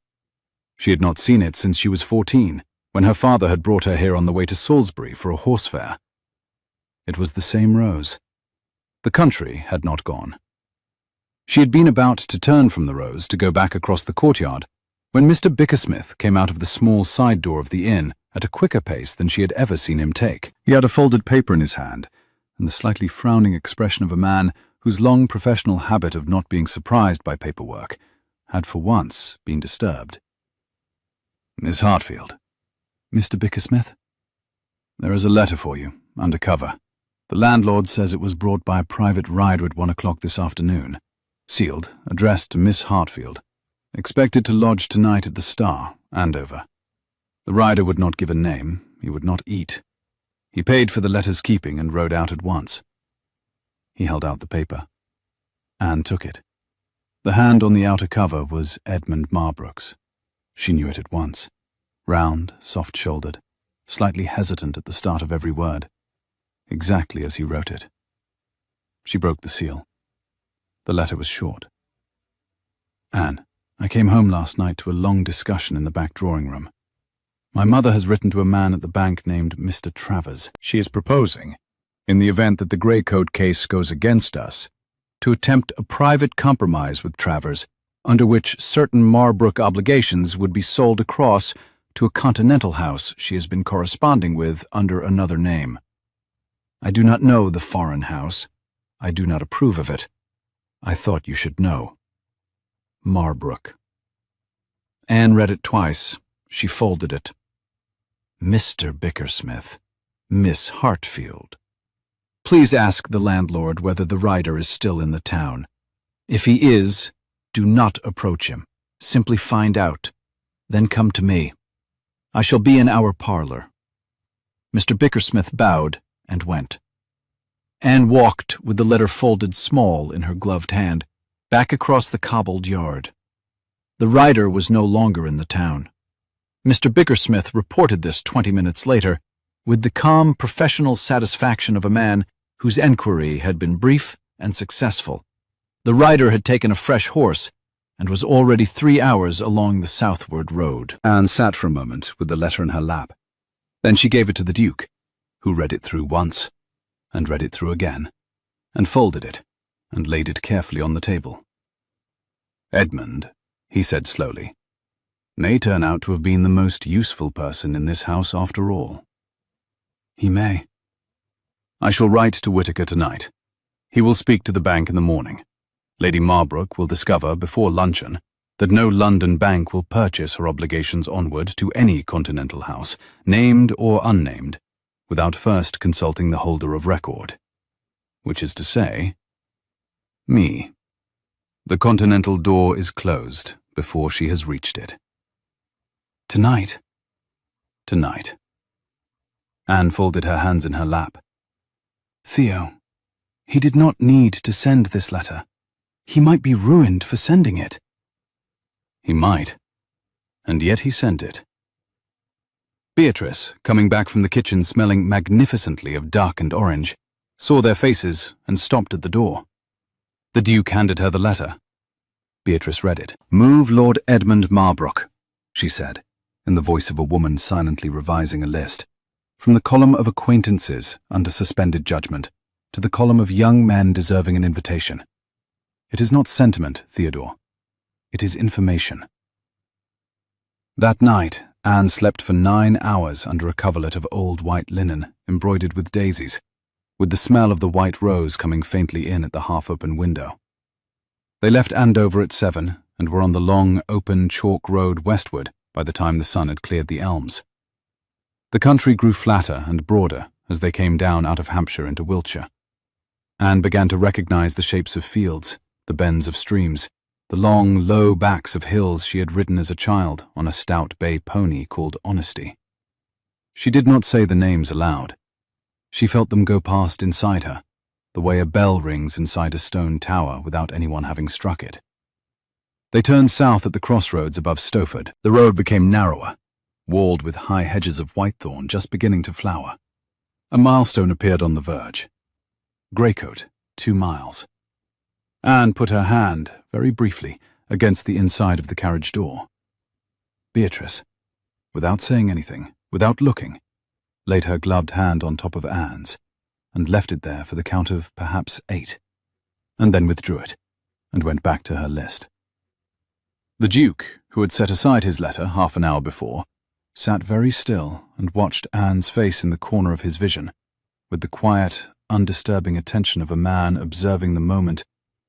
She had not seen it since she was 14, when her father had brought her here on the way to Salisbury for a horse fair. It was the same rose. The country had not gone. She had been about to turn from the rose to go back across the courtyard when Mr. Bickersmith came out of the small side door of the inn at a quicker pace than she had ever seen him take. He had a folded paper in his hand, and the slightly frowning expression of a man whose long professional habit of not being surprised by paperwork had for once been disturbed. "Miss Hartfield." "Mr. Bickersmith?" "There is a letter for you, under cover. The landlord says it was brought by a private rider at 1 o'clock this afternoon. Sealed, addressed to Miss Hartfield. Expected to lodge tonight at the Star, Andover. The rider would not give a name, he would not eat. He paid for the letter's keeping and rode out at once." He held out the paper. Anne took it. The hand on the outer cover was Edmund Marbrook's. She knew it at once. Round, soft-shouldered, slightly hesitant at the start of every word. Exactly as he wrote it. She broke the seal. The letter was short. "Anne, I came home last night to a long discussion in the back drawing-room. My mother has written to a man at the bank named Mr. Travers. She is proposing, in the event that the Greycoat case goes against us, to attempt a private compromise with Travers, under which certain Marbrook obligations would be sold across to a continental house she has been corresponding with under another name. I do not know the foreign house. I do not approve of it. I thought you should know. Marbrook. Anne read it twice. She folded it. Mr. Bickersmith. Miss Hartfield. Please ask the landlord whether the writer is still in the town. If he is, do not approach him. Simply find out. Then come to me. I shall be in our parlor. Mr. Bickersmith bowed and went. Anne walked with the letter folded small in her gloved hand, back across the cobbled yard. The writer was no longer in the town. Mr. Bickersmith reported this 20 minutes later, with the calm professional satisfaction of a man whose enquiry had been brief and successful. The rider had taken a fresh horse and was already 3 hours along the southward road. Anne sat for a moment with the letter in her lap. Then she gave it to the Duke, who read it through once, and read it through again, and folded it, and laid it carefully on the table. Edmund, he said slowly, may turn out to have been the most useful person in this house after all. He may. I shall write to Whittaker tonight. He will speak to the bank in the morning. Lady Marbrook will discover before luncheon that no London bank will purchase her obligations onward to any continental house, named or unnamed, without first consulting the holder of record. Which is to say, me. The continental door is closed before she has reached it. Tonight. Tonight. Anne folded her hands in her lap. Theo, he did not need to send this letter. He might be ruined for sending it. He might, and yet he sent it. Beatrice, coming back from the kitchen smelling magnificently of duck and orange, saw their faces and stopped at the door. The Duke handed her the letter. Beatrice read it. Move Lord Edmund Marbrook, she said, in the voice of a woman silently revising a list, from the column of acquaintances under suspended judgment to the column of young men deserving an invitation. It is not sentiment, Theodore. It is information. That night, Anne slept for 9 hours under a coverlet of old white linen embroidered with daisies, with the smell of the white rose coming faintly in at the half-open window. They left Andover at 7 and were on the long, open chalk road westward by the time the sun had cleared the elms. The country grew flatter and broader as they came down out of Hampshire into Wiltshire. Anne began to recognize the shapes of fields, the bends of streams, the long, low backs of hills she had ridden as a child on a stout bay pony called Honesty. She did not say the names aloud. She felt them go past inside her, the way a bell rings inside a stone tower without anyone having struck it. They turned south at the crossroads above Stowford. The road became narrower, walled with high hedges of whitethorn just beginning to flower. A milestone appeared on the verge. Greycoat, 2 miles. Anne put her hand, very briefly, against the inside of the carriage door. Beatrice, without saying anything, without looking, laid her gloved hand on top of Anne's, and left it there for the count of perhaps 8, and then withdrew it, and went back to her list. The Duke, who had set aside his letter half an hour before, sat very still and watched Anne's face in the corner of his vision, with the quiet, undisturbing attention of a man observing the moment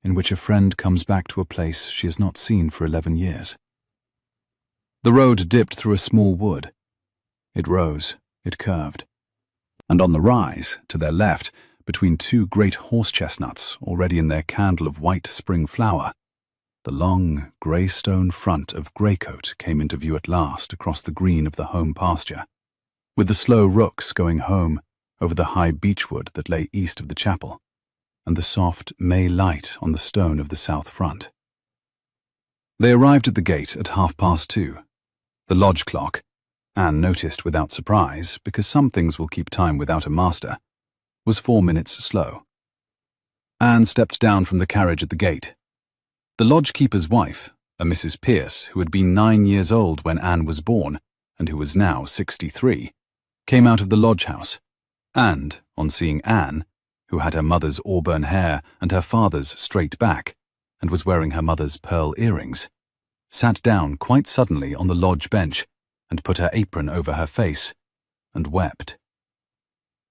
in which a friend comes back to a place she has not seen for 11 years. The road dipped through a small wood. It rose, it curved, and on the rise, to their left, between 2 great horse-chestnuts already in their candle of white spring flower, the long, grey stone front of Greycoat came into view at last across the green of the home pasture, with the slow rooks going home over the high beechwood that lay east of the chapel, and the soft May light on the stone of the south front. They arrived at the gate at 2:30. The lodge clock, Anne noticed without surprise, because some things will keep time without a master, was 4 minutes slow. Anne stepped down from the carriage at the gate. The lodge-keeper's wife, a Mrs. Pierce, who had been 9 years old when Anne was born, and who was now 63, came out of the lodge-house, and, on seeing Anne, who had her mother's auburn hair and her father's straight back, and was wearing her mother's pearl earrings, sat down quite suddenly on the lodge bench and put her apron over her face, and wept.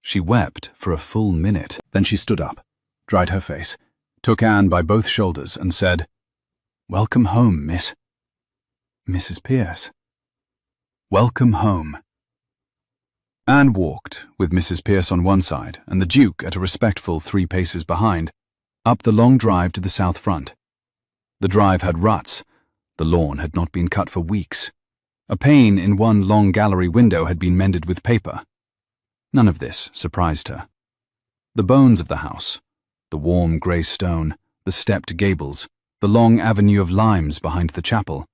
She wept for a full minute. Then she stood up, dried her face, took Anne by both shoulders and said, "Welcome home, Miss. Mrs. Pierce. Welcome home." Anne walked, with Mrs. Pierce on one side and the Duke at a respectful 3 paces behind, up the long drive to the south front. The drive had ruts. The lawn had not been cut for weeks. A pane in one long gallery window had been mended with paper. None of this surprised her. The bones of the house, the warm grey stone, the stepped gables, the long avenue of limes behind the chapel,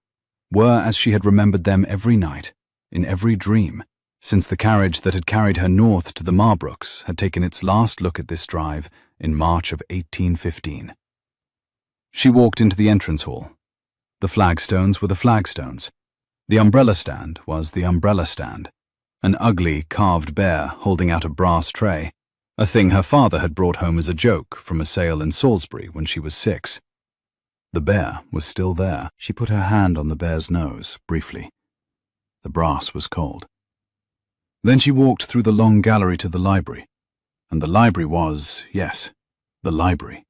were as she had remembered them every night, in every dream, since the carriage that had carried her north to the Marbrooks had taken its last look at this drive in March of 1815. She walked into the entrance hall. The flagstones were the flagstones. The umbrella stand was the umbrella stand. An ugly, carved bear holding out a brass tray, a thing her father had brought home as a joke from a sale in Salisbury when she was 6. The bear was still there. She put her hand on the bear's nose, briefly. The brass was cold. Then she walked through the long gallery to the library. And the library was, yes, the library.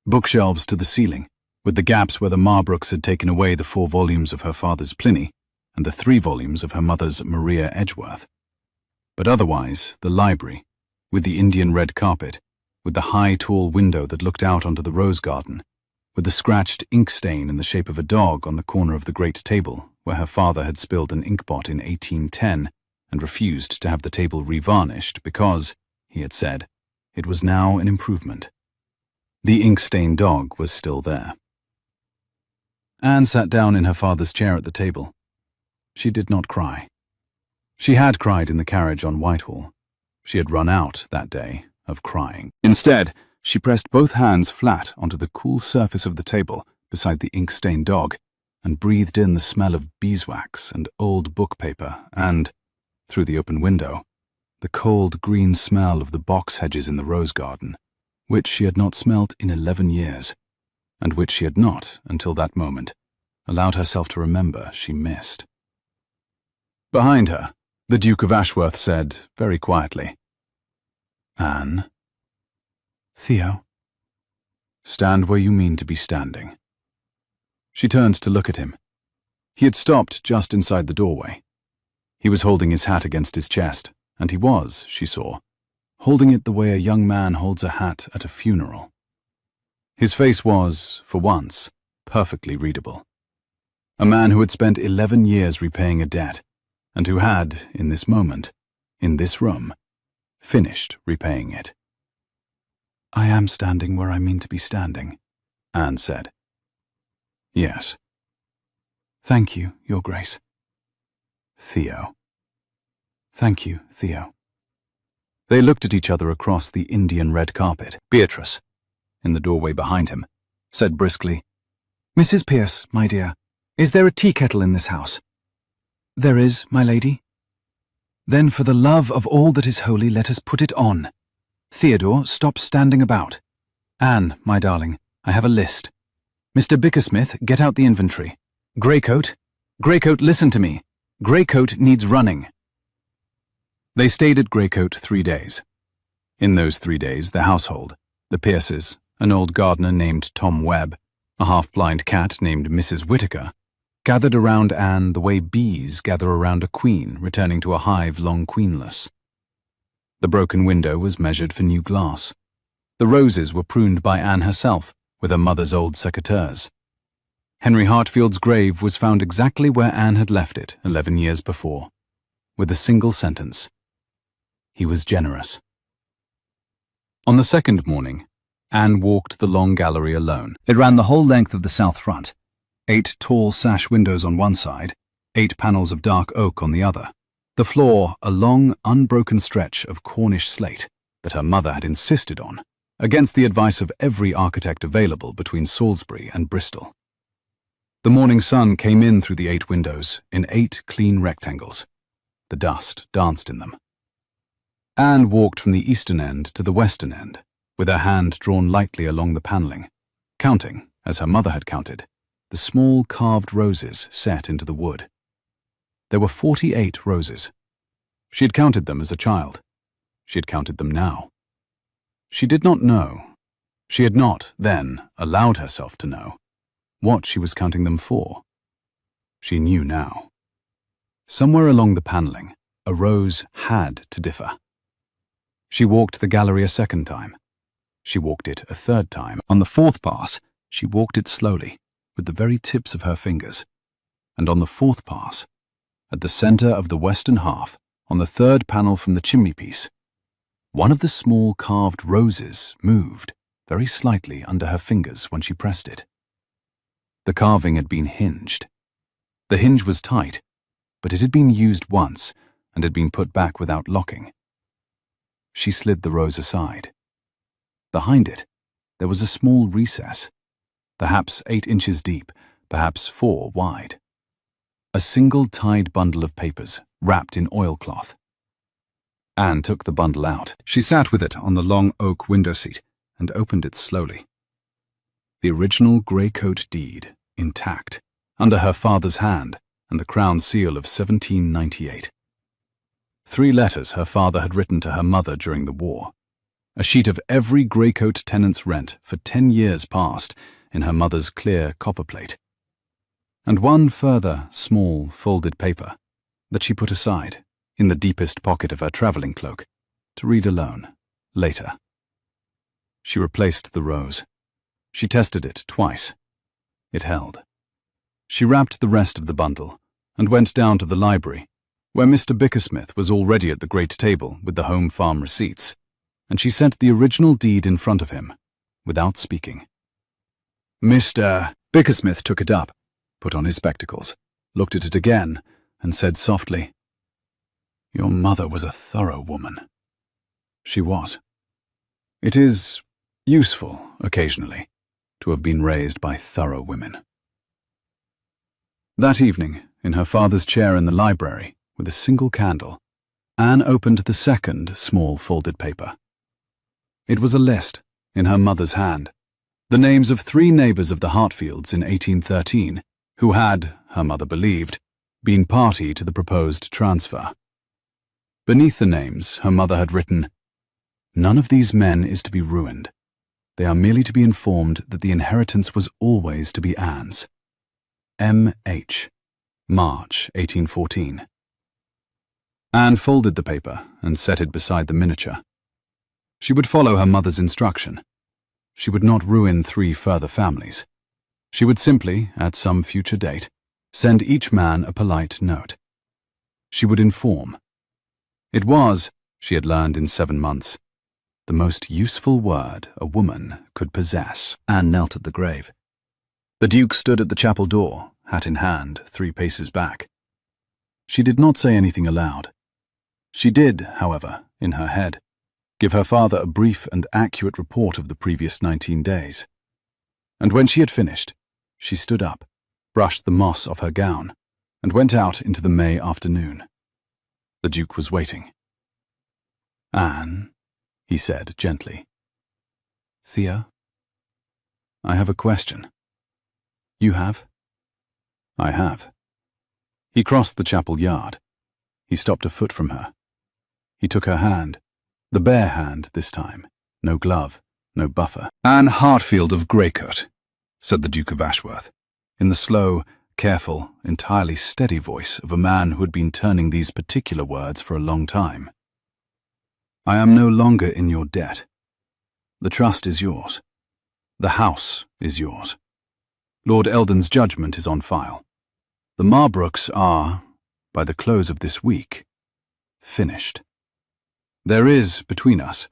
Bookshelves to the ceiling, with the gaps where the Marbrooks had taken away the 4 volumes of her father's Pliny and the 3 volumes of her mother's Maria Edgeworth. But otherwise, the library, with the Indian red carpet, with the high, tall window that looked out onto the rose garden, with the scratched ink stain in the shape of a dog on the corner of the great table where her father had spilled an inkpot in 1810 and refused to have the table revarnished because, he had said, it was now an improvement. The ink-stained dog was still there. Anne sat down in her father's chair at the table. She did not cry. She had cried in the carriage on Whitehall. She had run out, that day, of crying. Instead, she pressed both hands flat onto the cool surface of the table beside the ink-stained dog and breathed in the smell of beeswax and old book paper and, through the open window, the cold green smell of the box hedges in the rose garden, which she had not smelt in 11 years, and which she had not, until that moment, allowed herself to remember she missed. Behind her, the Duke of Ashworth said, very quietly, "Anne." "Theo." "Stand where you mean to be standing." She turned to look at him. He had stopped just inside the doorway. He was holding his hat against his chest, and he was, she saw, holding it the way a young man holds a hat at a funeral. His face was, for once, perfectly readable. A man who had spent 11 years repaying a debt, and who had, in this moment, in this room, finished repaying it. "I am standing where I mean to be standing," Anne said. "Yes." "Thank you, Your Grace." "Theo." "Thank you, Theo." They looked at each other across the Indian red carpet. Beatrice, in the doorway behind him, said briskly, "Mrs. Pierce, my dear, is there a tea kettle in this house?" "There is, my lady." "Then for the love of all that is holy, let us put it on. Theodore, stop standing about. Anne, my darling, I have a list. Mr. Bickersmith, get out the inventory. Greycoat, listen to me. Greycoat needs running." They stayed at Greycoat 3 days. In those 3 days, the household, the Pierces, an old gardener named Tom Webb, a half-blind cat named Mrs. Whittaker, gathered around Anne the way bees gather around a queen returning to a hive long queenless. The broken window was measured for new glass. The roses were pruned by Anne herself with her mother's old secateurs. Henry Hartfield's grave was found exactly where Anne had left it 11 years before, with a single sentence. He was generous. On the second morning, Anne walked the long gallery alone. It ran the whole length of the south front, 8 tall sash windows on one side, 8 panels of dark oak on the other. The floor, a long, unbroken stretch of Cornish slate that her mother had insisted on, against the advice of every architect available between Salisbury and Bristol. The morning sun came in through the 8 windows in 8 clean rectangles. The dust danced in them. Anne walked from the eastern end to the western end, with her hand drawn lightly along the panelling, counting, as her mother had counted, the small carved roses set into the wood. There were 48 roses. She had counted them as a child. She had counted them now. She did not know. She had not, then, allowed herself to know what she was counting them for. She knew now. Somewhere along the panelling, a rose had to differ. She walked the gallery a second time. She walked it a third time. On the fourth pass, she walked it slowly, with the very tips of her fingers. And on the fourth pass, at the center of the western half, on the third panel from the chimney-piece, one of the small carved roses moved very slightly under her fingers when she pressed it. The carving had been hinged. The hinge was tight, but it had been used once and had been put back without locking. She slid the rose aside. Behind it, there was a small recess, perhaps 8 inches deep, perhaps 4 wide. A single tied bundle of papers, wrapped in oilcloth. Anne took the bundle out. She sat with it on the long oak window seat and opened it slowly. The original grey-coat deed, intact, under her father's hand and the crown seal of 1798. 3 letters her father had written to her mother during the war. A sheet of every greycoat tenant's rent for 10 years past in her mother's clear copperplate. And one further, small, folded paper that she put aside in the deepest pocket of her travelling cloak to read alone, later. She replaced the rose. She tested it twice. It held. She wrapped the rest of the bundle and went down to the library, where Mr. Bickersmith was already at the great table with the home farm receipts, and she set the original deed in front of him, without speaking. Mr. Bickersmith took it up, put on his spectacles, looked at it again, and said softly, "Your mother was a thorough woman." She was. It is useful, occasionally, to have been raised by thorough women. That evening, in her father's chair in the library, with a single candle, Anne opened the second small folded paper. It was a list, in her mother's hand, the names of 3 neighbours of the Hartfields in 1813, who had, her mother believed, been party to the proposed transfer. Beneath the names, her mother had written, "None of these men is to be ruined. They are merely to be informed that the inheritance was always to be Anne's. M.H. March 1814. Anne folded the paper and set it beside the miniature. She would follow her mother's instruction. She would not ruin 3 further families. She would simply, at some future date, send each man a polite note. She would inform. It was, she had learned in 7 months, the most useful word a woman could possess. Anne knelt at the grave. The Duke stood at the chapel door, hat in hand, 3 paces back. She did not say anything aloud. She did, however, in her head, give her father a brief and accurate report of the previous 19 days. And when she had finished, she stood up, brushed the moss off her gown, and went out into the May afternoon. The Duke was waiting. "Anne," he said gently. "Thea, I have a question." "You have?" "I have." He crossed the chapel yard. He stopped a foot from her. He took her hand, the bare hand this time, no glove, no buffer. "Anne Hartfield of Greycoat," said the Duke of Ashworth, in the slow, careful, entirely steady voice of a man who had been turning these particular words for a long time. "I am no longer in your debt. The trust is yours. The house is yours. Lord Eldon's judgment is on file. The Marbrooks are, by the close of this week, finished. There is, between us,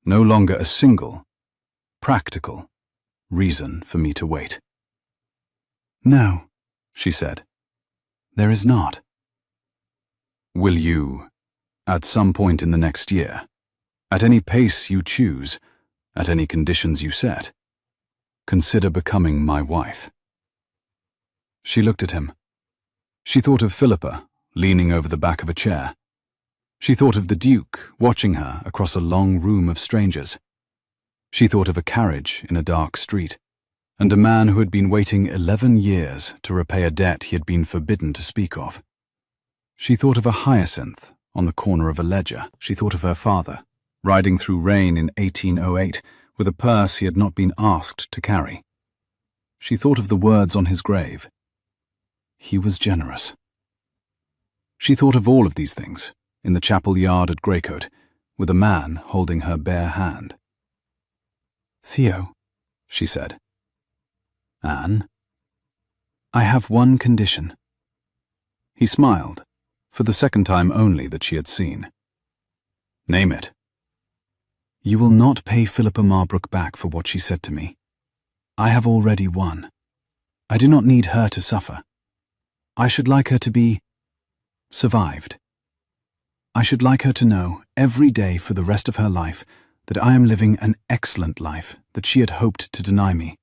no longer a single, practical, reason for me to wait." "No," she said, "there is not." "Will you, at some point in the next year, at any pace you choose, at any conditions you set, consider becoming my wife?" She looked at him. She thought of Philippa, leaning over the back of a chair. She thought of the Duke watching her across a long room of strangers. She thought of a carriage in a dark street, and a man who had been waiting 11 years to repay a debt he had been forbidden to speak of. She thought of a hyacinth on the corner of a ledger. She thought of her father, riding through rain in 1808 with a purse he had not been asked to carry. She thought of the words on his grave. He was generous. She thought of all of these things in the chapel yard at Greycoat, with a man holding her bare hand. "Theo," she said. "Anne, I have one condition." He smiled, for the second time only that she had seen. "Name it." "You will not pay Philippa Marbrook back for what she said to me. I have already won. I do not need her to suffer. I should like her to be survived. I should like her to know every day for the rest of her life that I am living an excellent life that she had hoped to deny me,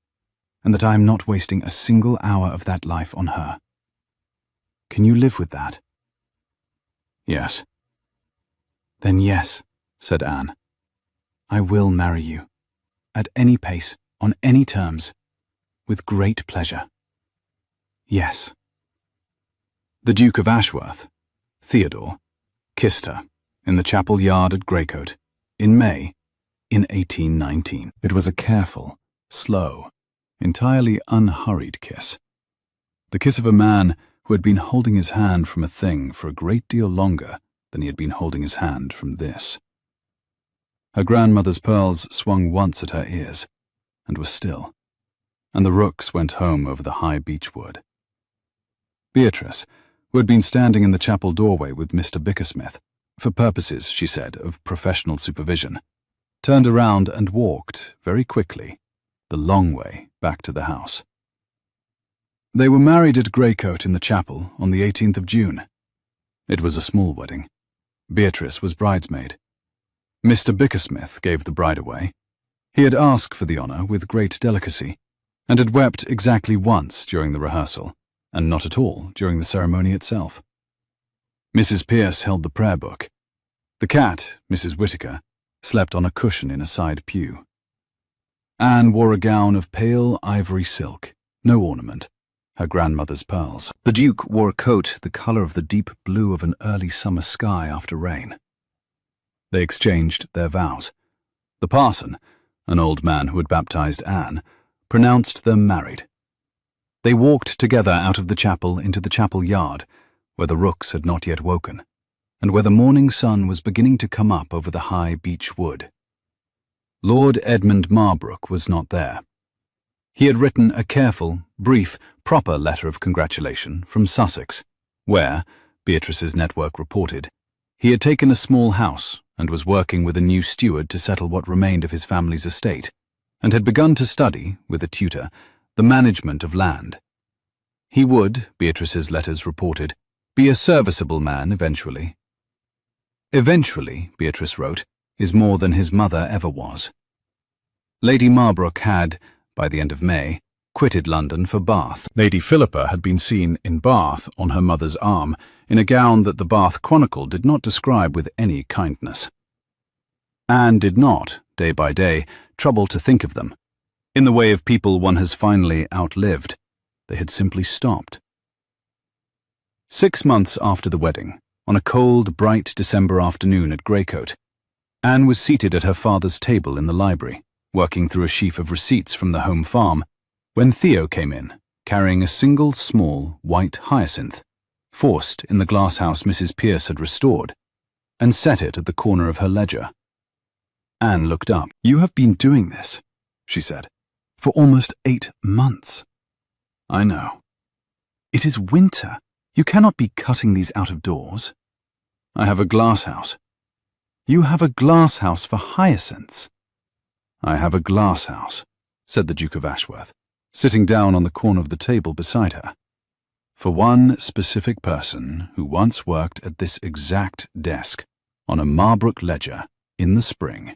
and that I am not wasting a single hour of that life on her. Can you live with that?" "Yes." "Then yes," said Anne. "I will marry you, at any pace, on any terms, with great pleasure. Yes." The Duke of Ashworth, Theodore, kissed her in the chapel yard at Greycoat in May in 1819. It was a careful, slow, entirely unhurried kiss. The kiss of a man who had been holding his hand from a thing for a great deal longer than he had been holding his hand from this. Her grandmother's pearls swung once at her ears, and were still, and the rooks went home over the high beech wood. Beatrice, who had been standing in the chapel doorway with Mr. Bickersmith, for purposes, she said, of professional supervision, turned around and walked, very quickly, the long way back to the house. They were married at Greycoat in the chapel on the 18th of June. It was a small wedding. Beatrice was bridesmaid. Mr. Bickersmith gave the bride away. He had asked for the honour with great delicacy, and had wept exactly once during the rehearsal, and not at all during the ceremony itself. Mrs. Pierce held the prayer book. The cat, Mrs. Whittaker, slept on a cushion in a side pew. Anne wore a gown of pale ivory silk, no ornament, her grandmother's pearls. The Duke wore a coat the colour of the deep blue of an early summer sky after rain. They exchanged their vows. The parson, an old man who had baptized Anne, pronounced them married. They walked together out of the chapel into the chapel yard, where the rooks had not yet woken, and where the morning sun was beginning to come up over the high beech wood. Lord Edmund Marbrook was not there. He had written a careful, brief, proper letter of congratulation from Sussex, where, Beatrice's network reported, he had taken a small house and was working with a new steward to settle what remained of his family's estate, and had begun to study, with a tutor, the management of land. He would, Beatrice's letters reported, be a serviceable man eventually. Eventually, Beatrice wrote, is more than his mother ever was. Lady Marbrook had, by the end of May, quitted London for Bath. Lady Philippa had been seen in Bath on her mother's arm, in a gown that the Bath Chronicle did not describe with any kindness. Anne did not, day by day, trouble to think of them. In the way of people one has finally outlived, they had simply stopped. 6 months after the wedding, on a cold, bright December afternoon at Greycoat, Anne was seated at her father's table in the library, working through a sheaf of receipts from the home farm, when Theo came in, carrying a single small white hyacinth, forced in the glasshouse Mrs. Pierce had restored, and set it at the corner of her ledger. Anne looked up. "You have been doing this," she said, "for almost 8 months. "I know." "It is winter. You cannot be cutting these out of doors." "I have a glasshouse." "You have a glasshouse for hyacinths." "I have a glasshouse," said the Duke of Ashworth, sitting down on the corner of the table beside her, "for one specific person who once worked at this exact desk on a Marbrook ledger in the spring,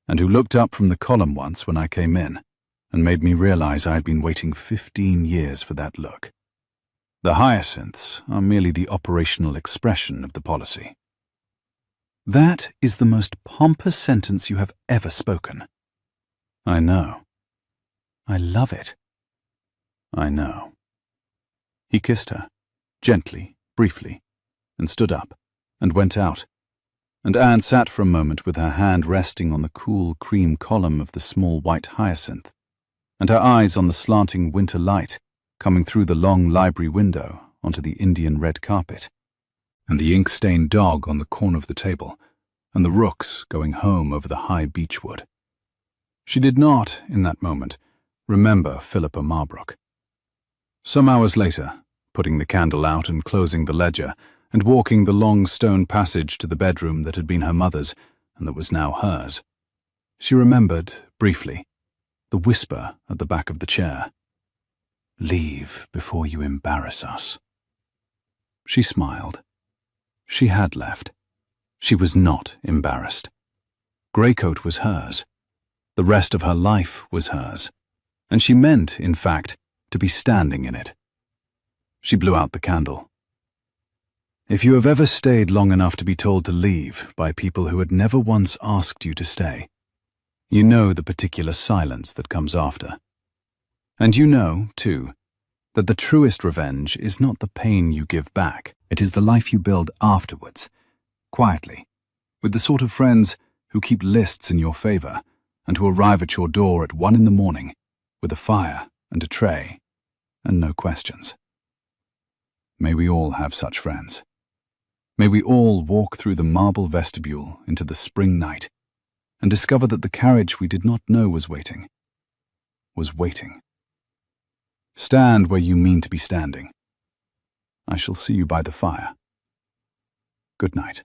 and who looked up from the column once when I came in, and made me realize I had been waiting 15 years for that look. The hyacinths are merely the operational expression of the policy." That is the most pompous sentence you have ever spoken. I know. I love it. I know. He kissed her, gently, briefly, and stood up, and went out. And Anne sat for a moment with her hand resting on the cool cream column of the small white hyacinth, and her eyes on the slanting winter light coming through the long library window onto the Indian red carpet, and the ink-stained dog on the corner of the table, and the rooks going home over the high beechwood. She did not, in that moment, remember Philippa Marbrook. Some hours later, putting the candle out and closing the ledger, and walking the long stone passage to the bedroom that had been her mother's and that was now hers, she remembered, briefly, the whisper at the back of the chair. "Leave before you embarrass us." She smiled. She had left. She was not embarrassed. Greycoat was hers. The rest of her life was hers, and she meant, in fact, to be standing in it. She blew out the candle. If you have ever stayed long enough to be told to leave by people who had never once asked you to stay, you know the particular silence that comes after. And you know, too, that the truest revenge is not the pain you give back. It is the life you build afterwards, quietly, with the sort of friends who keep lists in your favor and who arrive at your door at 1 a.m. with a fire and a tray and no questions. May we all have such friends. May we all walk through the marble vestibule into the spring night and discover that the carriage we did not know was waiting. Stand where you mean to be standing. I shall see you by the fire. Good night.